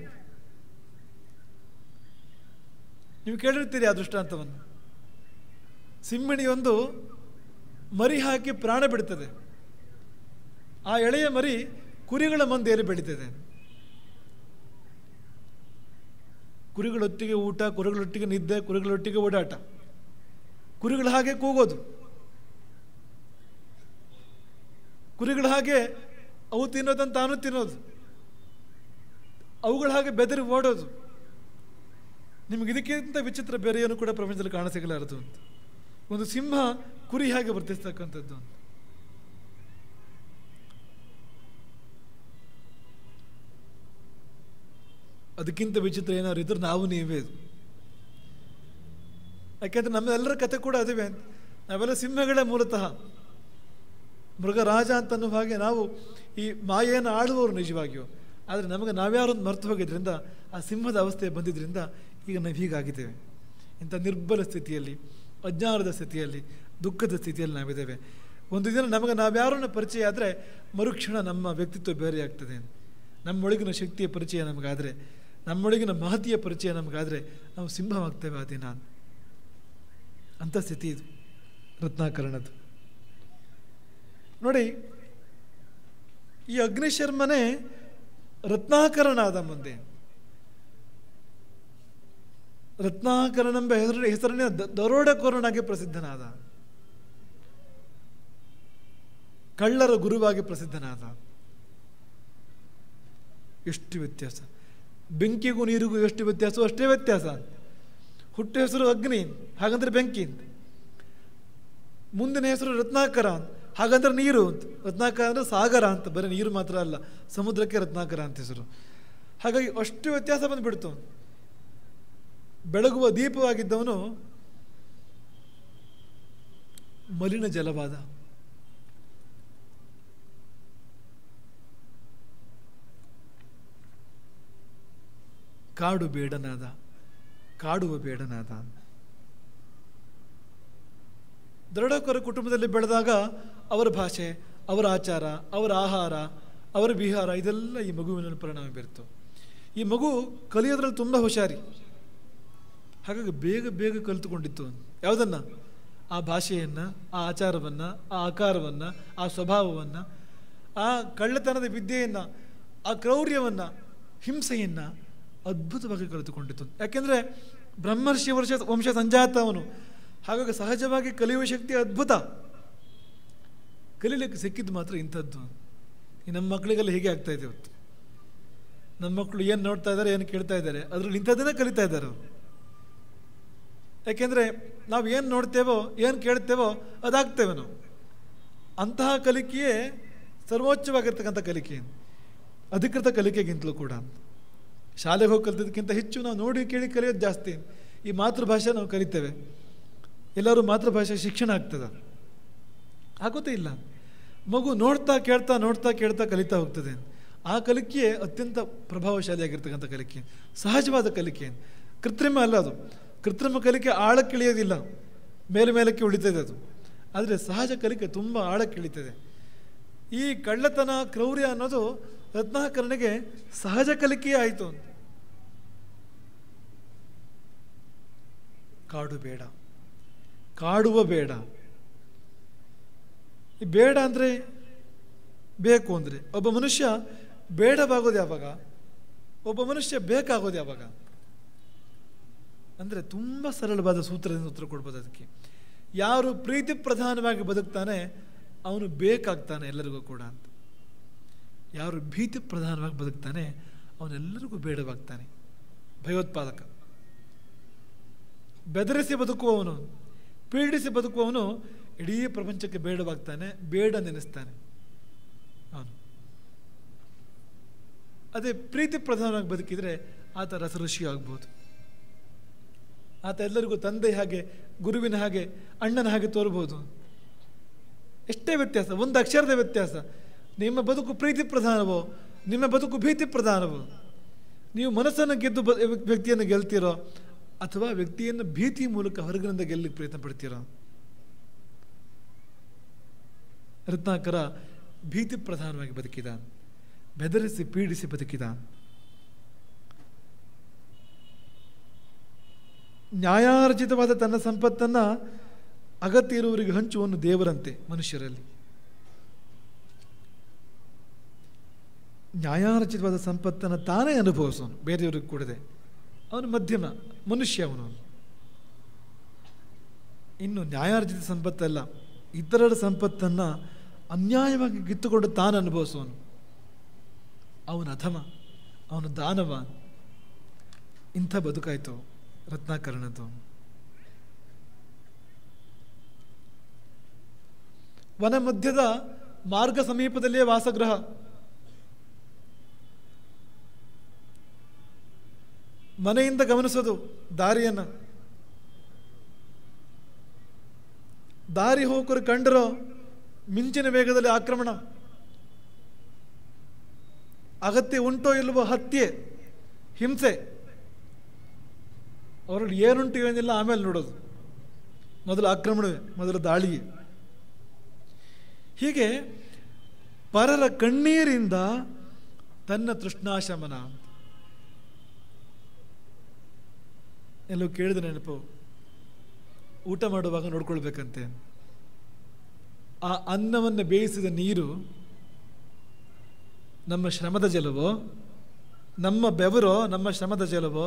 ನೀವು ಕೇಳಿರ್ತೀರಿ ಆ ದೃಷ್ಟಾಂತವನ್ನು. ಸಿಂಹಿಣಿಯೊಂದು ಮರಿ ಹಾಕಿ ಪ್ರಾಣ ಬಿಡ್ತದೆ. ಆ ಎಳೆಯ ಮರಿ ಕುರಿಗಳ ಮಂದಿಯಲ್ಲಿ ಬೆಳೀತದೆ. ಕುರಿಗಳೊಟ್ಟಿಗೆ ಊಟ, ಕುರಿಗಳೊಟ್ಟಿಗೆ ನಿದ್ದೆ, ಕುರಿಗಳೊಟ್ಟಿಗೆ ಓಡಾಟ, ಕುರಿಗಳ ಹಾಗೆ ಕೂಗೋದು, ಕುರಿಗಳ ಹಾಗೆ ಅವು ತಿನ್ನೋದನ್ನು ತಾನು ತಿನ್ನೋದು, ಅವುಗಳ ಹಾಗೆ ಬೆದರಿ ಓಡೋದು. ನಿಮಗೆ ಇದಕ್ಕಿಂತ ವಿಚಿತ್ರ ಬೇರೆ ಏನು ಕೂಡ ಪ್ರಪಂಚದಲ್ಲಿ ಕಾಣಸಿಗಲಾರದು ಅಂತ. ಒಂದು ಸಿಂಹ ಕುರಿ ಹಾಗೆ ವರ್ತಿಸ್ತಕ್ಕಂಥದ್ದು ಅಂತ. ಅದಕ್ಕಿಂತ ವಿಚಿತ್ರ ಏನಾದ್ರು ಇದ್ರೆ ನಾವು ನೀವೇ. ಯಾಕೆಂದ್ರೆ ನಮ್ಮೆಲ್ಲರ ಕತೆ ಕೂಡ ಅದುವೇ. ನಾವೆಲ್ಲ ಸಿಂಹಗಳೇ ಮೂಲತಃ. ಮೃಗರಾಜ ಅಂತನ್ನೋ ಹಾಗೆ ನಾವು ಈ ಮಾಯೆಯನ್ನು ಆಳುವವರು ನಿಜವಾಗಿಯೂ. ಆದರೆ ನಮಗೆ ನಾವ್ಯಾರೊಂದು ಮರೆತು ಹೋಗಿದ್ರಿಂದ, ಆ ಸಿಂಹದ ಅವಸ್ಥೆ ಬಂದಿದ್ದರಿಂದ ಈಗ ನಾವು ಹೀಗಾಗಿದ್ದೇವೆ. ಇಂಥ ನಿರ್ಬಲ ಸ್ಥಿತಿಯಲ್ಲಿ, ಅಜ್ಞಾನದ ಸ್ಥಿತಿಯಲ್ಲಿ, ದುಃಖದ ಸ್ಥಿತಿಯಲ್ಲಿ ನಾವಿದ್ದೇವೆ. ಒಂದು ದಿನ ನಮಗೆ ನಾವ್ಯಾರನ್ನ ಪರಿಚಯ ಆದರೆ ಮರುಕ್ಷಣ ನಮ್ಮ ವ್ಯಕ್ತಿತ್ವ ಬೇರೆ ಆಗ್ತದೆ. ನಮ್ಮೊಳಗಿನ ಶಕ್ತಿಯ ಪರಿಚಯ ನಮಗಾದರೆ, ನಮ್ಮೊಳಗಿನ ಮಹತಿಯ ಪರಿಚಯ ನಮಗಾದರೆ ನಾವು ಸಿಂಹವಾಗ್ತೇವೆ ಆ ದಿನ. ಅಂಥ ಸ್ಥಿತಿ ಇದು ರತ್ನಾಕರಣದ್ದು. ನೋಡಿ, ಈ ಅಗ್ನಿಶರ್ಮನೇ ರತ್ನಾಕರಣ ಆದ ಮುಂದೆ. ರತ್ನಾಕರಣೆಂಬ ಹೆಸರಿನ ದರೋಡೆಕೋರನಾಗಿ ಪ್ರಸಿದ್ಧನಾದ, ಕಳ್ಳರ ಗುರುವಾಗಿ ಪ್ರಸಿದ್ಧನಾದ. ಎಷ್ಟು ವ್ಯತ್ಯಾಸ! ಬೆಂಕಿಗೂ ನೀರಿಗೂ ಎಷ್ಟು ವ್ಯತ್ಯಾಸ, ಅಷ್ಟೇ ವ್ಯತ್ಯಾಸ. ಹುಟ್ಟು ಹೆಸರು ಅಗ್ನಿ, ಹಾಗಂದ್ರೆ ಬೆಂಕಿ ಅಂತ. ಮುಂದಿನ ಹೆಸರು ರತ್ನಾಕರ, ಹಾಗಂದ್ರೆ ನೀರು ಅಂತ. ರತ್ನಾಕರ ಅಂದರೆ ಸಾಗರ ಅಂತ, ಬರೀ ನೀರು ಮಾತ್ರ ಅಲ್ಲ, ಸಮುದ್ರಕ್ಕೆ ರತ್ನಾಕರ ಅಂತ ಹೆಸರು. ಹಾಗಾಗಿ ಅಷ್ಟು ವ್ಯತ್ಯಾಸ ಬಂದುಬಿಡ್ತು. ಬೆಳಗುವ ದೀಪವಾಗಿದ್ದವನು ಮಲಿನ ಜಲವಾದ. ಕಾಡು ಬೇಡನಾದ, ಕಾಡುವ ಬೇಡನಾದ. ದರೋಡೆಕೋರ ಕುಟುಂಬದಲ್ಲಿ ಬೆಳೆದಾಗ ಅವರ ಭಾಷೆ, ಅವರ ಆಚಾರ, ಅವರ ಆಹಾರ, ಅವರ ವಿಹಾರ ಇದೆಲ್ಲ ಈ ಮಗುವಿನ ಪರಿಣಾಮ ಬೀರ್ತು. ಈ ಮಗು ಕಲಿಯೋದ್ರಲ್ಲಿ ತುಂಬ ಹುಷಾರಿ. ಹಾಗಾಗಿ ಬೇಗ ಬೇಗ ಕಲಿತುಕೊಂಡಿತ್ತು. ಯಾವುದನ್ನು? ಆ ಭಾಷೆಯನ್ನು, ಆ ಆಚಾರವನ್ನು, ಆ ಆಕಾರವನ್ನು, ಆ ಸ್ವಭಾವವನ್ನು, ಆ ಕಳ್ಳತನದ ವಿದ್ಯೆಯನ್ನು, ಆ ಕ್ರೌರ್ಯವನ್ನು, ಹಿಂಸೆಯನ್ನು ಅದ್ಭುತವಾಗಿ ಕಲಿತುಕೊಂಡಿತ್ತು. ಯಾಕೆಂದರೆ ಬ್ರಹ್ಮರ್ಷಿ ವಂಶ ಸಂಜಾತ ಅವನು. ಹಾಗಾಗಿ ಸಹಜವಾಗಿ ಕಲಿಯುವ ಶಕ್ತಿ ಅದ್ಭುತ. ಕಲೀಲಿಕ್ಕೆ ಸಿಕ್ಕಿದ್ದು ಮಾತ್ರ ಇಂಥದ್ದು. ಈ ನಮ್ಮ ಮಕ್ಕಳಿಗೆಲ್ಲ ಹೀಗೆ ಆಗ್ತಾ ಇದೆ ಇವತ್ತು. ನಮ್ಮ ಮಕ್ಕಳು ಏನು ನೋಡ್ತಾ ಇದ್ದಾರೆ, ಏನು ಕೇಳ್ತಾ ಇದ್ದಾರೆ, ಅದರಲ್ಲಿ ಇಂಥದ್ದನ್ನೇ ಕಲಿತಾ ಇದ್ದಾರೆ ಅವರು. ಯಾಕೆಂದರೆ ನಾವು ಏನು ನೋಡ್ತೇವೋ, ಏನು ಕೇಳ್ತೇವೋ ಅದಾಗ್ತೇವೆ ನಾವು. ಅಂತಹ ಕಲಿಕೆಯೇ ಸರ್ವೋಚ್ಚವಾಗಿರ್ತಕ್ಕಂಥ ಕಲಿಕೆ, ಅಧಿಕೃತ ಕಲಿಕೆಗಿಂತಲೂ ಕೂಡ. ಶಾಲೆಗೆ ಹೋಗಿ ಕಲಿತದಕ್ಕಿಂತ ಹೆಚ್ಚು ನಾವು ನೋಡಿ ಕೇಳಿ ಕಲಿಯೋದು ಜಾಸ್ತಿ. ಈ ಮಾತೃಭಾಷೆ ನಾವು ಕಲಿತೇವೆ. ಎಲ್ಲರೂ ಮಾತೃಭಾಷೆ ಶಿಕ್ಷಣ ಆಗ್ತದೆ? ಆಗೋದೇ ಇಲ್ಲ. ಮಗು ನೋಡ್ತಾ ಕೇಳ್ತಾ ನೋಡ್ತಾ ಕೇಳ್ತಾ ಕಲಿತಾ ಹೋಗ್ತದೆ. ಆ ಕಲಿಕೆ ಅತ್ಯಂತ ಪ್ರಭಾವಶಾಲಿಯಾಗಿರ್ತಕ್ಕಂಥ ಕಲಿಕೆ, ಸಹಜವಾದ ಕಲಿಕೆ, ಕೃತ್ರಿಮ ಅಲ್ಲ ಅದು. ಕೃತ್ರಿಮ ಕಲಿಕೆ ಆಳಕ್ಕಿಳಿಯೋದಿಲ್ಲ, ಮೇಲಕ್ಕೆ ಉಳಿತದೆ ಅದು. ಆದರೆ ಸಹಜ ಕಲಿಕೆ ತುಂಬ ಆಳಕ್ಕೆ ಇಳಿತದೆ. ಈ ಕಳ್ಳತನ ಕ್ರೌರ್ಯ ಅನ್ನೋದು ರತ್ನಾಕರನಿಗೆ ಸಹಜ ಕಲಿಕೆಯೇ ಆಯಿತು ಅಂತ. ಕಾಡು ಬೇಡ, ಕಾಡುವ ಬೇಡ. ಈ ಬೇಡ ಅಂದರೆ ಬೇಕು ಅಂದರೆ ಒಬ್ಬ ಮನುಷ್ಯ ಬೇಡವಾಗೋದು ಯಾವಾಗ, ಒಬ್ಬ ಮನುಷ್ಯ ಬೇಕಾಗೋದು ಯಾವಾಗ ಅಂದರೆ ತುಂಬ ಸರಳವಾದ ಸೂತ್ರದಿಂದ ಉತ್ತರ ಕೊಡ್ಬೋದು ಅದಕ್ಕೆ. ಯಾರು ಪ್ರೀತಿ ಪ್ರಧಾನವಾಗಿ ಬದುಕ್ತಾನೆ ಅವನು ಬೇಕಾಗ್ತಾನೆ ಎಲ್ಲರಿಗೂ ಕೂಡ ಅಂತ. ಯಾರು ಭೀತಿ ಪ್ರಧಾನವಾಗಿ ಬದುಕ್ತಾನೆ ಅವನೆಲ್ಲರಿಗೂ ಬೇಡವಾಗ್ತಾನೆ. ಭಯೋತ್ಪಾದಕ, ಬೆದರಿಸಿ ಬದುಕುವವನು, ಪೀಡಿಸಿ ಬದುಕುವವನು ಇಡೀ ಪ್ರಪಂಚಕ್ಕೆ ಬೇಡವಾಗ್ತಾನೆ, ಬೇಡ ನೆನೆಸ್ತಾನೆ ಅವನು. ಅದೇ ಪ್ರೀತಿ ಪ್ರಧಾನವಾಗಿ ಬದುಕಿದರೆ ಆತ ರಸಋಷಿ ಆಗ್ಬೋದು. ಆತ ಎಲ್ಲರಿಗೂ ತಂದೆ ಹಾಗೆ, ಗುರುವಿನ ಹಾಗೆ, ಅಣ್ಣನ ಹಾಗೆ ತೋರ್ಬೋದು. ಎಷ್ಟೇ ವ್ಯತ್ಯಾಸ, ಒಂದು ಅಕ್ಷರದ ವ್ಯತ್ಯಾಸ. ನಿಮ್ಮ ಬದುಕು ಪ್ರೀತಿ ಪ್ರಧಾನವೋ, ನಿಮ್ಮ ಬದುಕು ಭೀತಿ ಪ್ರಧಾನವೋ, ನೀವು ಮನಸ್ಸನ್ನು ಗೆದ್ದು ವ್ಯಕ್ತಿಯನ್ನು ಗೆಲ್ತೀರೋ ಅಥವಾ ವ್ಯಕ್ತಿಯನ್ನು ಭೀತಿ ಮೂಲಕ ಹೊರಗಿನಿಂದ ಗೆಲ್ಲಕ್ಕೆ ಪ್ರಯತ್ನ ಪಡ್ತೀರೋ. ರತ್ನಾಕರ ಭೀತಿ ಪ್ರಧಾನವಾಗಿ ಬದುಕಿದ, ಬೆದರಿಸಿ ಪೀಡಿಸಿ ಬದುಕಿದ. ನ್ಯಾಯಾರ್ಜಿತವಾದ ತನ್ನ ಸಂಪತ್ತನ್ನು ಅಗತ್ಯ ಇರುವವರಿಗೆ ಹಂಚುವನು ದೇವರಂತೆ ಮನುಷ್ಯರಲ್ಲಿ. ನ್ಯಾಯಾರ್ಜಿತವಾದ ಸಂಪತ್ತನ್ನು ತಾನೇ ಅನುಭವಿಸೋನು, ಬೇರೆಯವ್ರಿಗೆ ಕೊಡದೆ. ಅವನು ಮಧ್ಯಮ ಮನುಷ್ಯ ಅವನು. ಇನ್ನು ನ್ಯಾಯಾರ್ಜಿತ ಸಂಪತ್ತಲ್ಲ, ಇತರರ ಸಂಪತ್ತನ್ನು ಅನ್ಯಾಯವಾಗಿ ಕಿತ್ತುಕೊಂಡು ತಾನು ಅನುಭವಿಸೋನು. ಅವನು ಅಧಮ, ಅವನು ದಾನವ. ಇಂಥ ಬದುಕಾಯಿತು ರತ್ನಾಕರನದ್ದು. ವನ ಮಧ್ಯದ ಮಾರ್ಗ ಸಮೀಪದಲ್ಲಿಯೇ ವಾಸಗೃಹ. ಮನೆಯಿಂದ ಗಮನಿಸೋದು ದಾರಿಯನ್ನು. ದಾರಿ ಹೋಕರು ಕಂಡರೋ ಮಿಂಚಿನ ವೇಗದಲ್ಲಿ ಆಕ್ರಮಣ. ಅಗತ್ಯ ಉಂಟೋ ಇಲ್ಲವೋ ಹತ್ಯೆ, ಹಿಂಸೆ. ಅವರಲ್ಲಿ ಏನುಂಟು ಏನಿಲ್ಲ ಆಮೇಲೆ ನೋಡೋದು. ಮೊದಲು ಆಕ್ರಮಣವೇ, ಮೊದಲು ದಾಳಿಯೇ. ಹೀಗೆ ಪರರ ಕಣ್ಣೀರಿಂದ ತನ್ನ ತೃಷ್ಣಾಶಮನ. ಎಲ್ಲೋ ಕೇಳಿದ ನೆನಪು, ಊಟ ಮಾಡುವಾಗ ನೋಡ್ಕೊಳ್ಬೇಕಂತೆ. ಆ ಅನ್ನವನ್ನು ಬೇಯಿಸಿದ ನೀರು ನಮ್ಮ ಶ್ರಮದ ಜಲವೋ, ನಮ್ಮ ಬೆವರೋ, ನಮ್ಮ ಶ್ರಮದ ಜಲವೋ,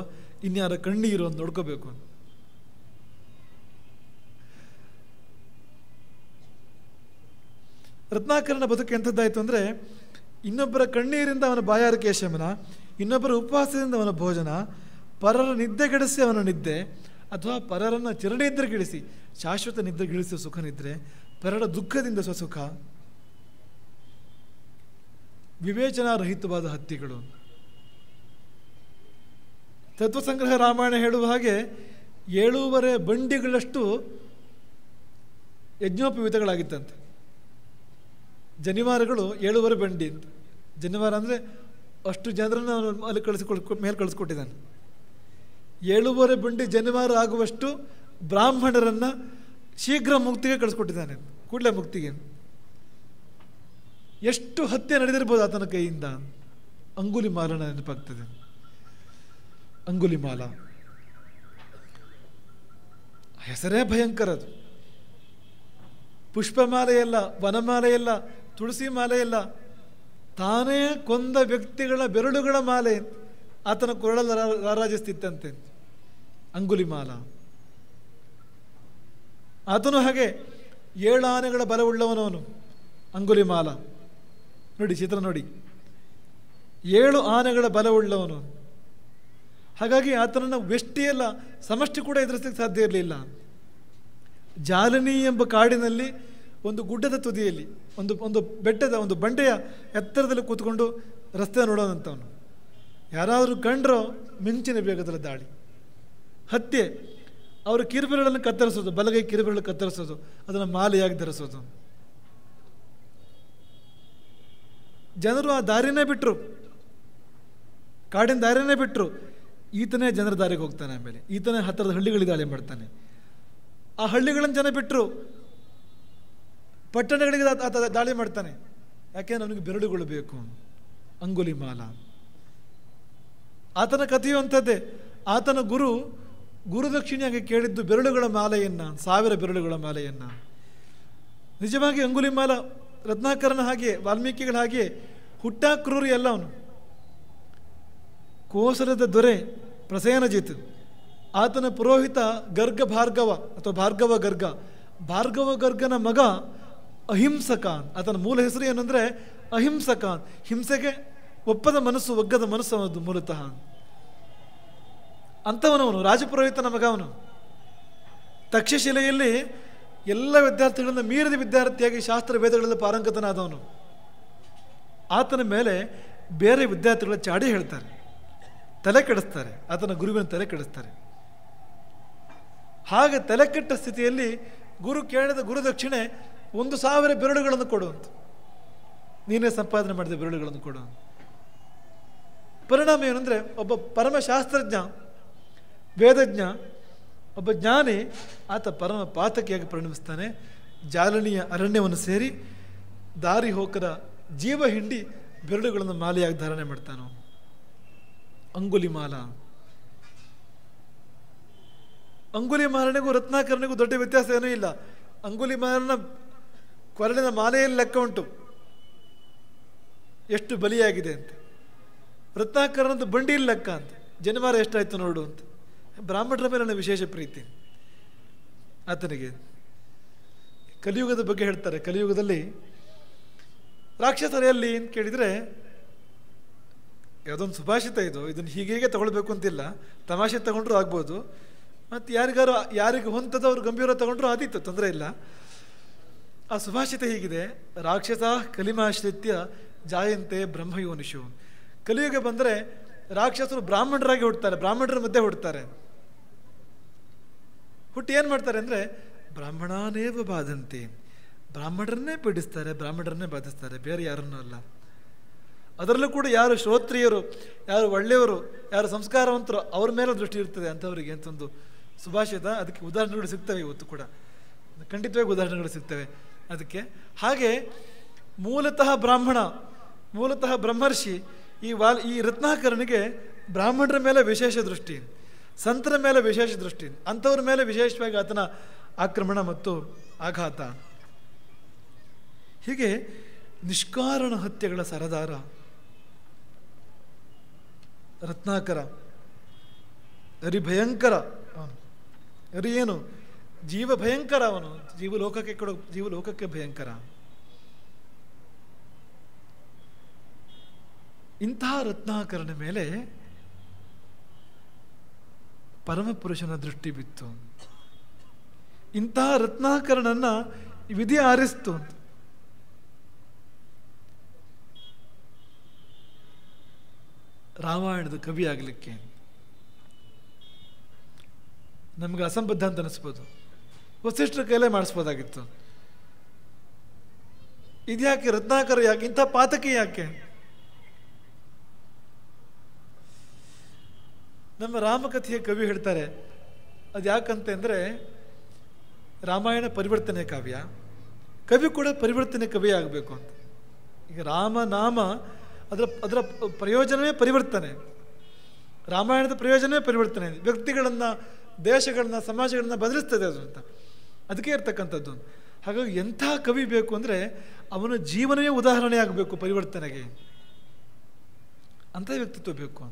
ಇನ್ಯಾರ ಕಣ್ಣೀರು ಅಂತ ನೋಡ್ಕೋಬೇಕು. ರತ್ನಾಕರನ ಬದುಕು ಎಂಥದ್ದಾಯಿತು ಅಂದರೆ, ಇನ್ನೊಬ್ಬರ ಕಣ್ಣೀರಿಂದ ಅವನ ಬಾಯಾರಿಕೆ ಶಮನ, ಇನ್ನೊಬ್ಬರ ಉಪವಾಸದಿಂದ ಅವನ ಭೋಜನ, ಪರರ ನಿದ್ದೆಗೆಡಿಸಿ ಅವನ ನಿದ್ದೆ, ಅಥವಾ ಪರರನ್ನು ಚಿರನಿದ್ರೆಗಿಳಿಸಿ ಶಾಶ್ವತ ನಿದ್ರೆಗಿಳಿಸಿ ಸುಖ ನಿದ್ರೆ, ಪರರ ದುಃಖದಿಂದ ಸ್ವಸುಖ, ವಿವೇಚನಾರಹಿತವಾದ ಹತ್ಯೆಗಳು. ತತ್ವಸಂಗ್ರಹ ರಾಮಾಯಣ ಹೇಳುವ ಹಾಗೆ 7 ಬಂಡಿಗಳಷ್ಟು ಯಜ್ಞೋಪವೀತಗಳಾಗಿತ್ತಂತೆ. ಜನಿವಾರಗಳು 7 ಬಂಡಿ ಅಂತ. ಜನಿವಾರ ಅಂದರೆ ಅಷ್ಟು ಜನರನ್ನು ಅವನು ಅಲ್ಲಿ ಮೇಲೆ ಕಳಿಸ್ಕೊಟ್ಟಿದ್ದಾನೆ. 7 ಬಂಡಿ ಜನಿವಾರ ಆಗುವಷ್ಟು ಬ್ರಾಹ್ಮಣರನ್ನು ಶೀಘ್ರ ಮುಕ್ತಿಗೆ ಕಳಿಸ್ಕೊಟ್ಟಿದ್ದಾನೆ, ಕೂಡಲೇ ಮುಕ್ತಿಗೆ. ಎಷ್ಟು ಹತ್ಯೆ ನಡೆದಿರ್ಬೋದು ಆತನ ಕೈಯಿಂದ. ಅಂಗುಲಿಮಾಲನ ನೆನಪಾಗ್ತದೆ. ಅಂಗುಲಿಮಾಲ ಹೆಸರೇ ಭಯಂಕರದು. ಪುಷ್ಪಮಾಲೆಯಲ್ಲ, ವನಮಾಲೆಯಲ್ಲ, ತುಳಸಿ ಮಾಲೆಯಲ್ಲ, ತಾನೇ ಕೊಂದ ವ್ಯಕ್ತಿಗಳ ಬೆರಳುಗಳ ಮಾಲೆ ಆತನ ಕೊರಳಲ್ಲಿ ರಾರಾಜಿಸ್ತಿತ್ತಂತೆ ಅಂಗುಲಿಮಾಲ. ಆತನು ಹಾಗೆ 7 ಆನೆಗಳ ಬಲವುಳ್ಳವನವನು ಅಂಗುಲಿಮಾಲ. ನೋಡಿ ಚಿತ್ರ ನೋಡಿ, 7 ಆನೆಗಳ ಬಲವುಳ್ಳವನು. ಹಾಗಾಗಿ ಆತನನ್ನು ವ್ಯಷ್ಟಿಯಲ್ಲ, ಸಮಷ್ಟಿ ಕೂಡ ಎದುರಿಸಲಿಕ್ಕೆ ಸಾಧ್ಯ ಇರಲಿಲ್ಲ. ಜಾಲನಿ ಎಂಬ ಕಾಡಿನಲ್ಲಿ ಒಂದು ಗುಡ್ಡದ ತುದಿಯಲ್ಲಿ ಒಂದು ಬೆಟ್ಟದ ಒಂದು ಬಂಡೆಯ ಎತ್ತರದಲ್ಲಿ ಕೂತ್ಕೊಂಡು ರಸ್ತೆ ನೋಡೋದಂಥವನು. ಯಾರಾದರೂ ಕಂಡ್ರೋ ಮಿಂಚಿನ ವೇಗದಲ್ಲಿ ದಾಳಿ, ಹತ್ಯೆ. ಅವರು ಕಿರುಬೆರಳನ್ನು ಕತ್ತರಿಸೋದು, ಬಲಗೈ ಕಿರುಬೆರಳು ಕತ್ತರಿಸೋದು, ಅದನ್ನು ಮಾಲೆಯಾಗಿ ಧರಿಸೋದು. ಜನರು ಆ ದಾರಿನೇ ಬಿಟ್ಟರು, ಕಾಡಿನ ದಾರಿನೇ ಬಿಟ್ಟರು. ಈತನೇ ಜನರ ದಾರಿಗೆ ಹೋಗ್ತಾನೆ. ಆಮೇಲೆ ಈತನೇ ಹತ್ತಿರದ ಹಳ್ಳಿಗಳಿಗೆ ದಾಳಿ ಮಾಡ್ತಾನೆ. ಆ ಹಳ್ಳಿಗಳನ್ನು ಜನ ಬಿಟ್ಟರು. ಪಟ್ಟಣಗಳಿಗೆ ಆತ ದಾಳಿ ಮಾಡ್ತಾನೆ. ಯಾಕೆಂದ್ರೆ ಅವನಿಗೆ ಬೆರಳುಗಳು ಬೇಕು. ಅಂಗುಲಿಮಾಲ ಆತನ ಕಥೆಯು ಅಂಥದ್ದೇ. ಆತನ ಗುರುದಕ್ಷಿಣೆಯಾಗಿ ಕೇಳಿದ್ದು ಬೆರಳುಗಳ ಮಾಲೆಯನ್ನು, 1000 ಬೆರಳುಗಳ ಮಾಲೆಯನ್ನು. ನಿಜವಾಗಿ ಅಂಗುಲಿಮಾಲ ರತ್ನಾಕರನ ಹಾಗೆ, ವಾಲ್ಮೀಕಿಗಳ ಹಾಗೆ ಹುಟ್ಟಾಕ್ರೂರಿ ಅಲ್ಲ ಅವನು. ಕೋಸಲದ ದೊರೆ ಪ್ರಸೇನಜಿತ್, ಆತನ ಪುರೋಹಿತ ಗರ್ಗ ಭಾರ್ಗವ ಅಥವಾ ಭಾರ್ಗವ ಗರ್ಗ. ಭಾರ್ಗವ ಗರ್ಗನ ಮಗ ಅಹಿಂಸಕಾನ್. ಆತನ ಮೂಲ ಹೆಸರು ಏನಂದರೆ ಅಹಿಂಸಕಾನ್. ಹಿಂಸೆಗೆ ಒಪ್ಪದ ಮನಸ್ಸು, ಒಗ್ಗದ ಮನಸ್ಸು ಅವನದು ಮೂಲತಃ. ಅಂಥವನವನು ರಾಜಪುರೋಹಿತನ ಮಗ ಅವನು. ತಕ್ಷಶಿಲೆಯಲ್ಲಿ ಎಲ್ಲ ವಿದ್ಯಾರ್ಥಿಗಳಿಂದ ಮೀರಿದ ವಿದ್ಯಾರ್ಥಿಯಾಗಿ ಶಾಸ್ತ್ರ ವೇದಗಳಲ್ಲಿ ಪಾರಂಗತನಾದವನು. ಆತನ ಮೇಲೆ ಬೇರೆ ವಿದ್ಯಾರ್ಥಿಗಳ ಚಾಡಿ ಹೇಳ್ತಾರೆ, ತಲೆ ಕೆಡಿಸ್ತಾರೆ, ಆತನ ಗುರುವಿನ ತಲೆ ಕೆಡಿಸ್ತಾರೆ. ಹಾಗೆ ತಲೆ ಕೆಟ್ಟ ಸ್ಥಿತಿಯಲ್ಲಿ ಗುರು ಕೇಳಿದ ಗುರುದಕ್ಷಿಣೆ 1000 ಬೆರಳುಗಳನ್ನು ಕೊಡುವಂತ, ನೀನೇ ಸಂಪಾದನೆ ಮಾಡಿದ ಬೆರಳುಗಳನ್ನು ಕೊಡುವಂತ. ಪರಿಣಾಮ ಏನಂದರೆ ಒಬ್ಬ ಪರಮಶಾಸ್ತ್ರಜ್ಞ, ವೇದಜ್ಞ, ಒಬ್ಬ ಜ್ಞಾನಿ ಆತ ಪರಮ ಪಾತಕಿಯಾಗಿ ಪರಿಣಮಿಸ್ತಾನೆ. ಜಾಲನಿಯ ಅರಣ್ಯವನ್ನು ಸೇರಿ ದಾರಿ ಹೋಕರ ಜೀವ ಹಿಂಡಿ ಬೆರಳುಗಳನ್ನು ಮಾಲೆಯಾಗಿ ಧಾರಣೆ ಮಾಡ್ತಾನೋ. ಅಂಗುಲಿಮಾಲ. ಅಂಗುಲಿಮಾಲನಿಗೂ ರತ್ನಾಕರನಿಗೂ ದೊಡ್ಡ ವ್ಯತ್ಯಾಸ ಏನೂ ಇಲ್ಲ. ಅಂಗುಲಿಮಾಲನ ಕೊರಳಿನ ಮಾಲೆಯಲ್ಲಿ ಲೆಕ್ಕ ಉಂಟು ಎಷ್ಟು ಬಲಿಯಾಗಿದೆ ಅಂತ. ರತ್ನಾಕರನದ್ದು ಬಂಡಿಯಲ್ಲಿ ಲೆಕ್ಕ ಅಂತ, ಜನವಾರ ಎಷ್ಟಾಯ್ತು ನೋಡು ಅಂತ. ಬ್ರಾಹ್ಮಣರ ಮೇಲೆ ನನ್ನ ವಿಶೇಷ ಪ್ರೀತಿ ಆತನಿಗೆ. ಕಲಿಯುಗದ ಬಗ್ಗೆ ಹೇಳ್ತಾರೆ. ಕಲಿಯುಗದಲ್ಲಿ ರಾಕ್ಷಸರು ಎಲ್ಲಿ ಅಂತ ಕೇಳಿದರೆ, ಯಾವುದೊಂದು ಸುಭಾಷಿತ ಇದು, ಇದನ್ನು ಹೀಗೆ ತಗೊಳ್ಬೇಕು ಅಂತಿಲ್ಲ, ತಮಾಷೆ ತಗೊಂಡ್ರು ಆಗ್ಬೋದು, ಮತ್ತು ಯಾರಿಗೆ ಹೊಂತದವ್ರು ಗಂಭೀರ ತಗೊಂಡ್ರು ಆದೀತು, ತೊಂದರೆ ಇಲ್ಲ. ಆ ಸುಭಾಷಿತ ಹೀಗಿದೆ: ರಾಕ್ಷಸ ಕಲಿಮಾಶ್ರಿತ್ಯ ಜಾಯಂತೆ ಬ್ರಹ್ಮಯೋನಿಷು. ಕಲಿಯುಗ ಬಂದರೆ ರಾಕ್ಷಸರು ಬ್ರಾಹ್ಮಣರಾಗಿ ಹುಡ್ತಾರೆ, ಬ್ರಾಹ್ಮಣರ ಮಧ್ಯೆ ಹುಡ್ತಾರೆ. ಹುಟ್ಟಿ ಏನು ಮಾಡ್ತಾರೆ ಅಂದರೆ ಬ್ರಾಹ್ಮಣಾನೇವ ಬಾಧಂತೆ, ಬ್ರಾಹ್ಮಣರನ್ನೇ ಪೀಡಿಸ್ತಾರೆ, ಬ್ರಾಹ್ಮಣರನ್ನೇ ಬಾಧಿಸ್ತಾರೆ, ಬೇರೆ ಯಾರನ್ನೂ ಅಲ್ಲ. ಅದರಲ್ಲೂ ಕೂಡ ಯಾರು ಶ್ರೋತ್ರಿಯರು, ಯಾರು ಒಳ್ಳೆಯವರು, ಯಾರು ಸಂಸ್ಕಾರವಂತರು, ಅವ್ರ ಮೇಲೆ ದೃಷ್ಟಿ ಇರ್ತದೆ ಅಂಥವರಿಗೆ ಅಂತಂದು ಸುಭಾಷಿತ. ಅದಕ್ಕೆ ಉದಾಹರಣೆಗಳು ಸಿಗ್ತವೆ, ಇವತ್ತು ಕೂಡ ಖಂಡಿತವಾಗಿ ಉದಾಹರಣೆಗಳು ಸಿಗ್ತವೆ ಅದಕ್ಕೆ. ಹಾಗೆ ಮೂಲತಃ ಬ್ರಾಹ್ಮಣ, ಮೂಲತಃ ಬ್ರಹ್ಮರ್ಷಿ ಈ ರತ್ನಾಕರನಿಗೆ ಬ್ರಾಹ್ಮಣರ ಮೇಲೆ ವಿಶೇಷ ದೃಷ್ಟಿ, ಸಂತರ ಮೇಲೆ ವಿಶೇಷ ದೃಷ್ಟಿ, ಅಂಥವ್ರ ಮೇಲೆ ವಿಶೇಷವಾಗಿ ಆತನ ಆಕ್ರಮಣ ಮತ್ತು ಆಘಾತ. ಹೀಗೆ ನಿಷ್ಕಾರಣ ಹತ್ಯೆಗಳ ಸರದಾರ ರತ್ನಾಕರ. ಅರಿ ಭಯಂಕರ ಅವನು. ಅರಿ ಏನು? ಜೀವ ಭಯಂಕರ ಅವನು. ಜೀವಲೋಕಕ್ಕೆ ಭಯಂಕರ. ಇಂತಹ ರತ್ನಾಕರನ ಮೇಲೆ ಪರಮಪುರುಷನ ದೃಷ್ಟಿ ಬಿತ್ತು. ಇಂತಹ ರತ್ನಾಕರನನ್ನ ವಿಧಿ ಆರಿಸ್ತು ಅಂತ. ರಾಮಾಯಣದ ಕವಿ ಆಗಲಿಕ್ಕೆ ನಮ್ಗೆ ಅಸಂಬದ್ಧ ಅಂತ ಅನಿಸ್ಬೋದು, ವಸಿಷ್ಠರ ಕೈಲೇ ಮಾಡಿಸ್ಬೋದಾಗಿತ್ತು. ಇದ್ಯಾಕೆ ರತ್ನಾಕರ ಯಾಕೆ ಇಂಥ ಪಾತಕಿ ಯಾಕೆ? ನಮ್ಮ ರಾಮಕಥೆಯ ಕವಿ ಹೇಳ್ತಾರೆ ಅದು ಯಾಕಂತೆ ಅಂದರೆ, ರಾಮಾಯಣ ಪರಿವರ್ತನೆ ಕಾವ್ಯ, ಕವಿ ಕೂಡ ಪರಿವರ್ತನೆ ಕವಿ ಆಗಬೇಕು ಅಂತ. ಈಗ ರಾಮನಾಮ ಅದರ ಪ್ರಯೋಜನವೇ ಪರಿವರ್ತನೆ. ರಾಮಾಯಣದ ಪ್ರಯೋಜನವೇ ಪರಿವರ್ತನೆ. ವ್ಯಕ್ತಿಗಳನ್ನು, ದೇಶಗಳನ್ನ, ಸಮಾಜಗಳನ್ನ ಬದಲಿಸ್ತದೆ ಅದು ಅಂತ. ಅದಕ್ಕೆ ಇರ್ತಕ್ಕಂಥದ್ದು. ಹಾಗಾಗಿ ಎಂಥ ಕವಿ ಬೇಕು ಅಂದರೆ ಅವನ ಜೀವನವೇ ಉದಾಹರಣೆ ಆಗಬೇಕು ಪರಿವರ್ತನೆಗೆ, ಅಂಥ ವ್ಯಕ್ತಿತ್ವ ಬೇಕು.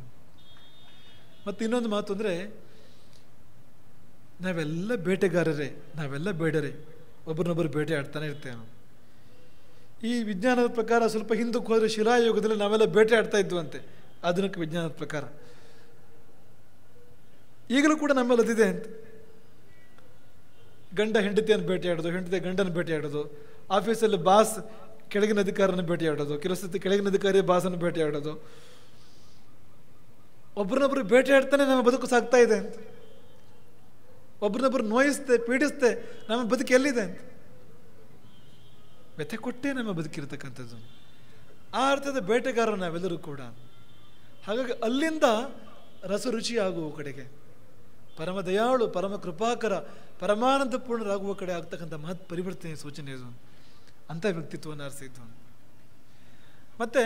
ಮತ್ತು ಇನ್ನೊಂದು ಮಾತು ಅಂದರೆ, ನಾವೆಲ್ಲ ಬೇಟೆಗಾರರೇ, ನಾವೆಲ್ಲ ಬೇಡರೆ, ಒಬ್ಬರನ್ನೊಬ್ಬರು ಬೇಟೆ ಆಡ್ತಾನೆ ಇರ್ತೇವೆ ನಾವು. ಈ ವಿಜ್ಞಾನದ ಪ್ರಕಾರ ಸ್ವಲ್ಪ ಹಿಂದಕ್ಕೆ ಹೋದರೆ ಶಿಲಾಯುಗದಲ್ಲಿ ನಾವೆಲ್ಲ ಬೇಟೆ ಆಡ್ತಾ ಇದ್ವಂತೆ, ಆಧುನಿಕ ವಿಜ್ಞಾನದ ಪ್ರಕಾರ. ಈಗಲೂ ಕೂಡ ನಮ್ಮಲ್ಲಿ ಅದಿದೆ ಅಂತ. ಗಂಡ ಹೆಂಡತಿಯನ್ನು ಬೇಟೆ ಆಡೋದು, ಹೆಂಡತಿ ಗಂಡನ ಬೇಟೆ ಆಡೋದು, ಆಫೀಸಲ್ಲಿ ಬಾಸ್ ಕೆಳಗಿನ ಅಧಿಕಾರನ ಭೇಟಿ ಆಡೋದು, ಕೆಲವು ಸತಿ ಕೆಳಗಿನ ಅಧಿಕಾರಿ ಬಾಸನ್ನು ಭೇಟಿ ಆಡೋದು. ಒಬ್ರನ್ನೊಬ್ರು ಭೇಟಿ ಆಡ್ತಾನೆ ನಮ್ಮ ಬದುಕು ಸಾಗ್ತಾ ಇದೆ ಅಂತ. ಒಬ್ರನ್ನೊಬ್ರು ನೋಯಿಸ್ತೆ, ಪೀಡಿಸ್ತೆ, ನಮ್ಮ ಬದುಕು ಎಲ್ಲಿದೆ ಅಂತ ವ್ಯಥೆ ಕೊಟ್ಟೇ ನಮ್ಮ ಬದುಕಿರ್ತಕ್ಕಂಥದ್ದು. ಆ ಅರ್ಥದ ಬೇಟೆಗಾರರು ನಾವೆಲ್ಲರೂ ಕೂಡ. ಹಾಗಾಗಿ ಅಲ್ಲಿಂದ ರಸರುಚಿ ಆಗುವ ಕಡೆಗೆ, ಪರಮ ದಯಾಳು, ಪರಮ ಕೃಪಾಕರ, ಪರಮಾನಂದ ಪೂರ್ಣರಾಗುವ ಕಡೆ ಆಗ್ತಕ್ಕಂಥ ಮಹತ್ ಪರಿವರ್ತನೆಯ ಸೂಚನೆ ಇದು. ಅಂಥ ವ್ಯಕ್ತಿತ್ವವನ್ನು ಆರಿಸಿದ್ದು. ಮತ್ತು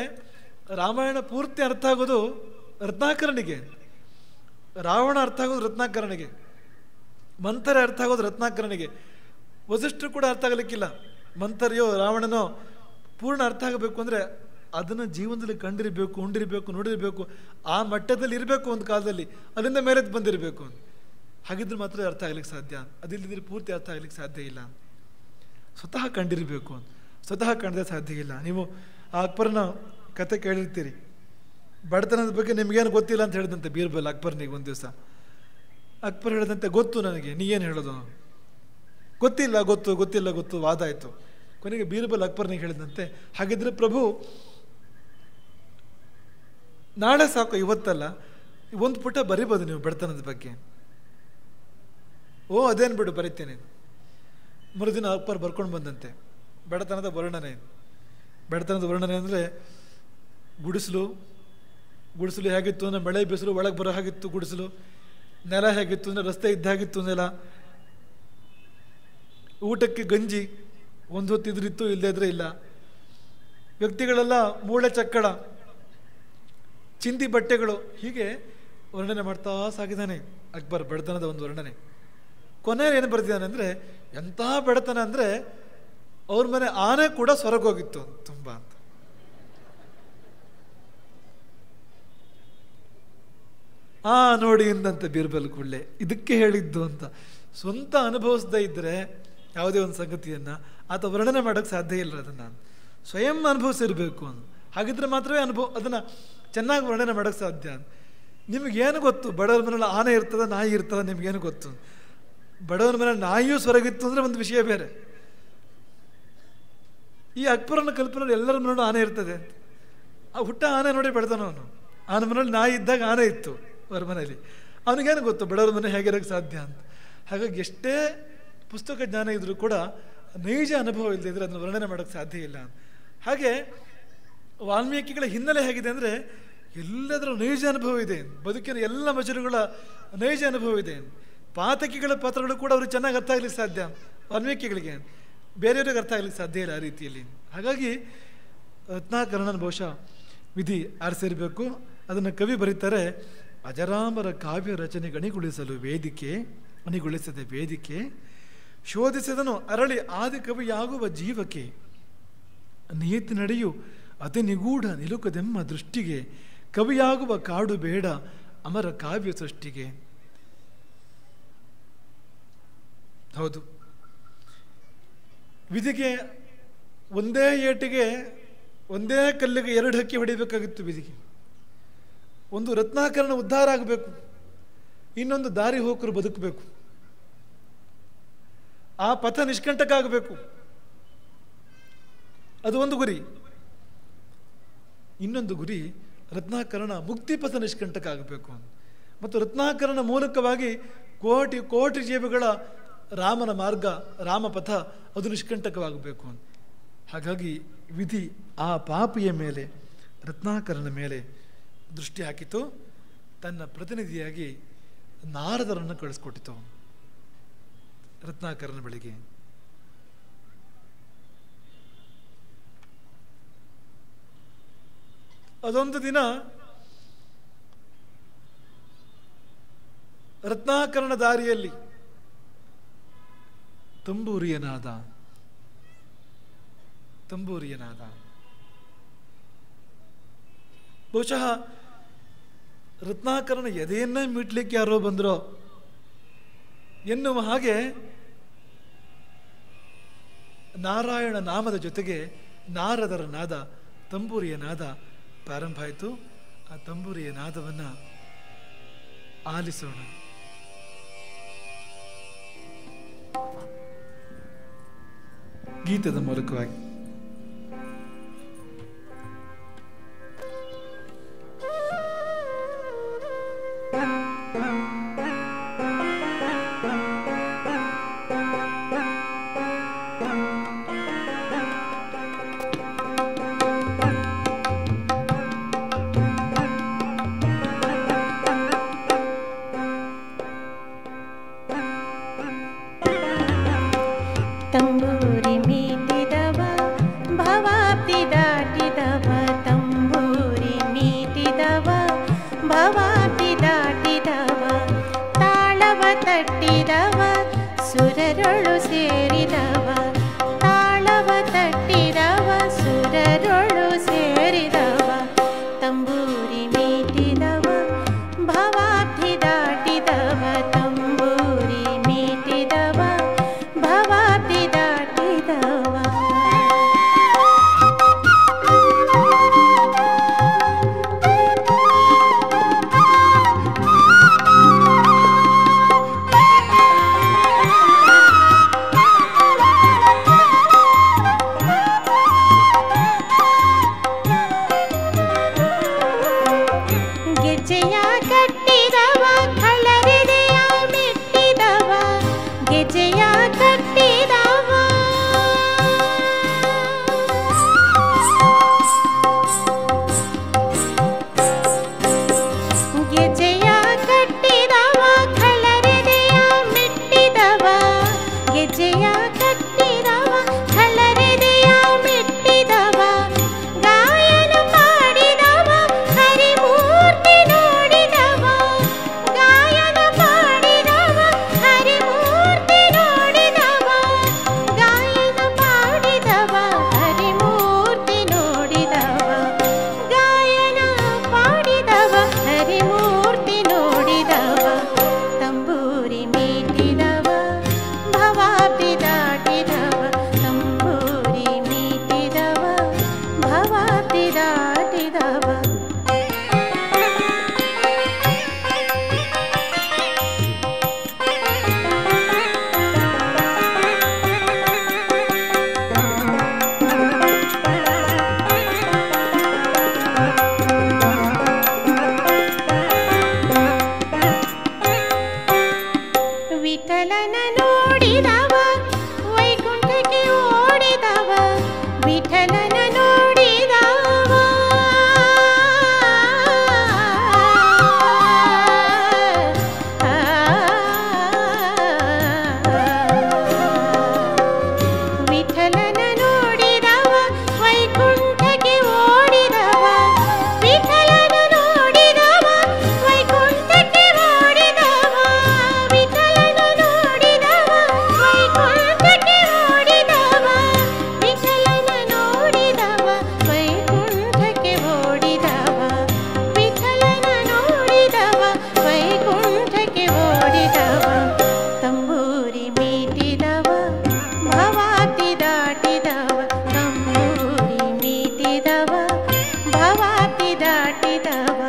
ರಾಮಾಯಣ ಪೂರ್ತಿ ಅರ್ಥ ಆಗೋದು ರತ್ನಾಕರನಿಗೆ, ರಾವಣ ಅರ್ಥ ಆಗೋದು ರತ್ನಾಕರನಿಗೆ, ಮಂಥರೆ ಅರ್ಥ ಆಗೋದು ರತ್ನಾಕರನಿಗೆ. ವಸಿಷ್ಠರು ಕೂಡ ಅರ್ಥ ಆಗಲಿಕ್ಕಿಲ್ಲ. ಮಂಥರೆಯೋ ರಾವಣನೋ ಪೂರ್ಣ ಅರ್ಥ ಆಗಬೇಕು ಅಂದರೆ ಅದನ್ನು ಜೀವನದಲ್ಲಿ ಕಂಡಿರಬೇಕು, ಉಂಡಿರಬೇಕು, ನೋಡಿರಬೇಕು, ಆ ಮಟ್ಟದಲ್ಲಿ ಇರಬೇಕು ಒಂದು ಕಾಲದಲ್ಲಿ, ಅಲ್ಲಿಂದ ಮೇಲೆದ್ದು ಬಂದಿರಬೇಕು. ಹಾಗಿದ್ರೆ ಮಾತ್ರ ಅರ್ಥ ಆಗ್ಲಿಕ್ಕೆ ಸಾಧ್ಯ. ಅದಿಲ್ಲದಿದ್ರೆ ಪೂರ್ತಿ ಅರ್ಥ ಆಗ್ಲಿಕ್ಕೆ ಸಾಧ್ಯ ಇಲ್ಲ. ಸ್ವತಃ ಕಂಡಿರಬೇಕು, ಸ್ವತಃ ಕಂಡರೆ ಸಾಧ್ಯ ಇಲ್ಲ. ನೀವು ಆ ಅಕ್ಬರನ ಕತೆ ಕೇಳಿರ್ತೀರಿ. ಬಡತನದ ಬಗ್ಗೆ ನಿಮಗೇನು ಗೊತ್ತಿಲ್ಲ ಅಂತ ಹೇಳಿದಂತೆ ಬೀರ್ಬಲ್ ಅಕ್ಬರ್ನಿಗೆ ಒಂದು ದಿವಸ. ಅಕ್ಬರ್ ಹೇಳಿದಂತೆ ಗೊತ್ತು ನನಗೆ, ನೀ ಏನು ಹೇಳೋದು? ಗೊತ್ತಿಲ್ಲ, ಗೊತ್ತು ಗೊತ್ತಿಲ್ಲ ಗೊತ್ತು ವಾದ ಆಯಿತು. ಕೊನೆಗೆ ಬೀರ್ಬಲ್ ಅಕ್ಬರ್ನಿಗೆ ಹೇಳಿದಂತೆ, ಹಾಗಿದ್ರೆ ಪ್ರಭು ನಾಳೆ ಸಾಕು, ಇವತ್ತಲ್ಲ, ಒಂದು ಪುಟ ಬರಿಬೋದು ನೀವು ಬಡತನದ ಬಗ್ಗೆ. ಓ ಅದೇನು ಬಿಡು ಬರಿತೇನೆ. ಮರುದಿನ ಅಕ್ಬರ್ ಬರ್ಕೊಂಡು ಬಂದಂತೆ ಬಡತನದ ವರ್ಣನೆ. ಬಡತನದ ವರ್ಣನೆ ಅಂದರೆ ಗುಡಿಸಲು ಹೇಗಿತ್ತು ಅಂದರೆ ಮಳೆ ಬಿಸಿಲು ಒಳಗೆ ಬರೋ ಹಾಗಿತ್ತು ಗುಡಿಸಲು. ನೆಲ ಹೇಗಿತ್ತು ಅಂದರೆ ರಸ್ತೆ ಇದ್ದ ಹಾಗಿತ್ತು ನೆಲ. ಊಟಕ್ಕೆ ಗಂಜಿ ಒಂದು ಹೊತ್ತಿದ್ರಿತ್ತು, ಇಲ್ಲದೇ ಇದ್ರೆ ಇಲ್ಲ. ವ್ಯಕ್ತಿಗಳೆಲ್ಲ ಮೂಳೆ ಚಕ್ಕಡ, ಚಿಂದಿ ಬಟ್ಟೆಗಳು, ಹೀಗೆ ವರ್ಣನೆ ಮಾಡ್ತಾ ಸಾಗಿದ್ದಾನೆ ಅಕ್ಬರ್ ಬಡತನದ ಒಂದು ವರ್ಣನೆ. ಕೊನೆಯಲ್ಲಿ ಏನು ಬರ್ತಿದ್ದಾನೆ ಅಂದರೆ, ಎಂಥ ಬಡತನ ಅಂದರೆ ಅವ್ರ ಮನೆ ಆನೆ ಕೂಡ ಸೊರಗೋಗಿತ್ತು ತುಂಬ ಅಂತ. ನೋಡಿ ಎಂದಂತೆ ಬೀರ್ಬಲ್ ಕೂಡಲೇ ಇದಕ್ಕೆ ಹೇಳಿದ್ದು ಅಂತ. ಸ್ವಂತ ಅನುಭವಿಸದೇ ಇದ್ದರೆ ಯಾವುದೇ ಒಂದು ಸಂಗತಿಯನ್ನು ಆತ ವರ್ಣನೆ ಮಾಡೋಕ್ಕೆ ಸಾಧ್ಯ ಇಲ್ಲ. ಅದನ್ನು ಸ್ವಯಂ ಅನುಭವಿಸಿರ್ಬೇಕು ಅಂತ. ಹಾಗಿದ್ರೆ ಮಾತ್ರವೇ ಅದನ್ನು ಚೆನ್ನಾಗಿ ವರ್ಣನೆ ಮಾಡೋಕ್ಕೆ ಸಾಧ್ಯ. ನಿಮಗೇನು ಗೊತ್ತು ಬಡವರ ಮನೇಲಿ ಆನೆ ಇರ್ತದ, ನಾಯಿ ಇರ್ತದ, ನಿಮಗೇನು ಗೊತ್ತು? ಬಡವರ ಮನೇಲಿ ನಾಯಿಯೂ ಸೊರಗಿತ್ತು ಅಂದರೆ ಒಂದು ವಿಷಯ ಬೇರೆ. ಈ ಅಕ್ಬರನ ಕಲ್ಪನೆ ಎಲ್ಲರ ಮನೇಲೂ ಆನೆ ಇರ್ತದೆ ಅಂತ. ಆ ಹುಟ್ಟ ಆನೆ ನೋಡಿ ಬೆಳೆದನವನು. ಆನ ಮನೇಲಿ ನಾಯಿ ಇದ್ದಾಗ ಆನೆ ಇತ್ತು ಅವ್ರ ಮನೇಲಿ. ಅವನಿಗೇನು ಗೊತ್ತು ಬಡವರ ಮನೆ ಹೇಗಿರೋಕ್ಕೆ ಸಾಧ್ಯ ಅಂತ. ಹಾಗಾಗಿ ಎಷ್ಟೇ ಪುಸ್ತಕ ಜ್ಞಾನ ಇದ್ರೂ ಕೂಡ ನೈಜ ಅನುಭವ ಇಲ್ಲದೆ ಇದ್ರೆ ಅದನ್ನು ವರ್ಣನೆ ಮಾಡೋಕ್ಕೆ ಸಾಧ್ಯ ಇಲ್ಲ. ಹಾಗೆ ವಾಲ್ಮೀಕಿಗಳ ಹಿನ್ನೆಲೆ ಹೇಗಿದೆ ಅಂದರೆ ಎಲ್ಲದರ ನೈಜ ಅನುಭವ ಇದೆ. ಬದುಕಿನ ಎಲ್ಲ ಮಜರುಗಳ ನೈಜ ಅನುಭವ ಇದೆ. ಪಾತಕಿಗಳ ಪಾತ್ರಗಳು ಕೂಡ ಅವ್ರಿಗೆ ಚೆನ್ನಾಗಿ ಅರ್ಥ ಆಗ್ಲಿಕ್ಕೆ ಸಾಧ್ಯ, ವಾಲ್ಮೀಕಿಗಳಿಗೆ. ಬೇರೆಯವ್ರಿಗೆ ಅರ್ಥ ಆಗ್ಲಿಕ್ಕೆ ಸಾಧ್ಯ ಇಲ್ಲ ಆ ರೀತಿಯಲ್ಲಿ. ಹಾಗಾಗಿ ರತ್ನಾಕರಣನ ಬಹುಶಃ ವಿಧಿ ಆರಿಸಿರಬೇಕು. ಅದನ್ನು ಕವಿ ಬರೀತಾರೆ, ಅಜರಾಮರ ಕಾವ್ಯ ರಚನೆ ಅಣಿಗೊಳಿಸದೆ ವೇದಿಕೆ ಶೋಧಿಸಿದನು ಅರಳಿ ಆದಿ ಕವಿಯಾಗುವ ಜೀವಕ್ಕೆ. ನಿಯತಿ ನಡೆಯು ಅತಿ ನಿಗೂಢ ನಿಲುಕದೆಮ್ಮ ದೃಷ್ಟಿಗೆ ಕವಿಯಾಗುವ ಕಾಡು ಬೇಡ ಅಮರ ಕಾವ್ಯ ಸೃಷ್ಟಿಗೆ. ಹೌದು, ವಿಧಿಗೆ ಒಂದೇ ಏಟಿಗೆ ಒಂದೇ ಕಲ್ಲಿಗೆ ಎರಡು ಹಕ್ಕಿ ಹೊಡಿಬೇಕಾಗಿತ್ತು ವಿಧಿಗೆ. ಒಂದು ರತ್ನಾಕರಣ ಉದ್ಧಾರ ಆಗಬೇಕು, ಇನ್ನೊಂದು ದಾರಿ ಹೋಕರು ಬದುಕಬೇಕು. ಆ ಪಥ ನಿಷ್ಕಂಟಕ ಆಗಬೇಕು, ಅದು ಒಂದು ಗುರಿ. ಇನ್ನೊಂದು ಗುರಿ ರತ್ನಾಕರಣ ಮುಕ್ತಿಪಥ ನಿಷ್ಕಂಟಕ ಆಗಬೇಕು. ಮತ್ತು ರತ್ನಾಕರಣ ಮೂಲಕವಾಗಿ ಕೋಟಿ ಕೋಟಿ ಜೀವಿಗಳ ರಾಮನ ಮಾರ್ಗ, ರಾಮಪಥ ಅದು ನಿಷ್ಕಂಟಕವಾಗಬೇಕು. ಹಾಗಾಗಿ ವಿಧಿ ಆ ಪಾಪಿಯ ಮೇಲೆ, ರತ್ನಾಕರನ ಮೇಲೆ ದೃಷ್ಟಿ ಹಾಕಿತು. ತನ್ನ ಪ್ರತಿನಿಧಿಯಾಗಿ ನಾರದರನ್ನು ಕಳಿಸ್ಕೊಟ್ಟಿತು ರತ್ನಾಕರನ ಬಳಿಗೆ. ಅದೊಂದು ದಿನ ರತ್ನಾಕರಣ ದಾರಿಯಲ್ಲಿ ತಂಬೂರಿಯ ನಾದ. ಬಹುಶಃ ರತ್ನಾಕರಣ ಎದೆಯನ್ನೇ ಮೀಟ್ಲಿಕ್ಕೆ ಯಾರೋ ಬಂದ್ರೋ ಎನ್ನುವ ಹಾಗೆ ನಾರಾಯಣ ನಾಮದ ಜೊತೆಗೆ ನಾರದರ ನಾದ, ತಂಬೂರಿಯ ನಾದ ಪ್ರಾರಂಭ ಆಯಿತು. ಆ ತಂಬೂರಿಯ ನಾದವನ್ನು ಆಲಿಸೋಣ. ಗೀತದ ಮೂಲಕವಾಗಿ ತಂಬೂರಿ ಮೀಟಿದವ ತಟ್ಟಿದವ ಸುರರೊಳು ಸೇರಿದವ ತಾಳವ ತಟ್ಟಿದವ ಸುರರೊಳು ಸೇರಿದವ ತಂಬೂರಿ ಮೀಟಿದವ ಭವಾಬ್ಧಿ ದಾಟಿದವ ತಂಬೂರಿ ಮೀಟಿದವ ಭವಾಬ್ಧಿ ದಾಟಿದವ ಗೆಜ್ಜೆಯ ಕಟ್ಟಿದವ ಕಳರಿದೆಯ ಮೆಟ್ಟಿದವ ಗೆಜ್ಜೆಯ ಕಟ್ಟಿದವ ಗೆಜ್ಜೆಯ ಕಟ್ಟಿದವ ಕಳರಿದೆಯ ಮೆಟ್ಟಿದವ ಗೆಜ್ಜೆಯ ಕಟ್ಟಿದವ ಕಳರಿದೆಯ ಮೆಟ್ಟಿದವ ಗಾಯನ ಮಾಡಿದವ ಹರಿಮೂರ್ತಿ ನೋಡಿದವ ಗಾಯನ ಮಾಡಿದವ ಹರಿಮೂರ್ತಿ ನೋಡಿದವ ಗಾಯನ ಮಾಡಿದವ ಹರಿಮೂರ್ತಿ ನೋಡಿದವ ಗಾಯನ ಮಾಡಿದವ ಹರಿಮೂರ್ತಿ ನೋಡಿದವ ತಂಬೂರಿ ಮೀಟಿದವ ಭವಾಬ್ಧಿ ದಾಟಿದವ ತಂಬೂರಿ ಮೀಟಿದವ ಭವಾಬ್ಧಿ ದಾಟಿದವ ವಿಠಲನ ನೋಡಿದವ ವೈಕುಂಠಕ್ಕೆ ಓಡಿದವ ವಿಠಲನ ನೋಡಿದವ ವಿಠಲನ ನೋಡಿದವ ವೈಕುಂಠಕ್ಕೆ ಓಡಿದವ ವಿಠಲನ ನೋಡಿದವ ವೈಕುಂಠಕ್ಕೆ ಓಡಿದವ ವಿಠಲನ ನೋಡಿದವ ವೈಕುಂಠಕ್ಕೆ ಓಡಿದವ ವಿಠಲನ ನೋಡಿದವ ವೈಕುಂಠಕ್ಕೆ ಓಡಿದವ ವಿಠಲನ ನೋಡಿದವ ವೈಕುಂಠಕ್ಕೆ ಓಡಿದವ ತಂಬೂರಿ ಮೀಟಿದವ ಭವಾಬ್ಧಿ ದಾಟಿದವ ತಂಬೂರಿ ಮೀಟಿದವ ಭವಾಬ್ಧಿ ದಾಟಿದವ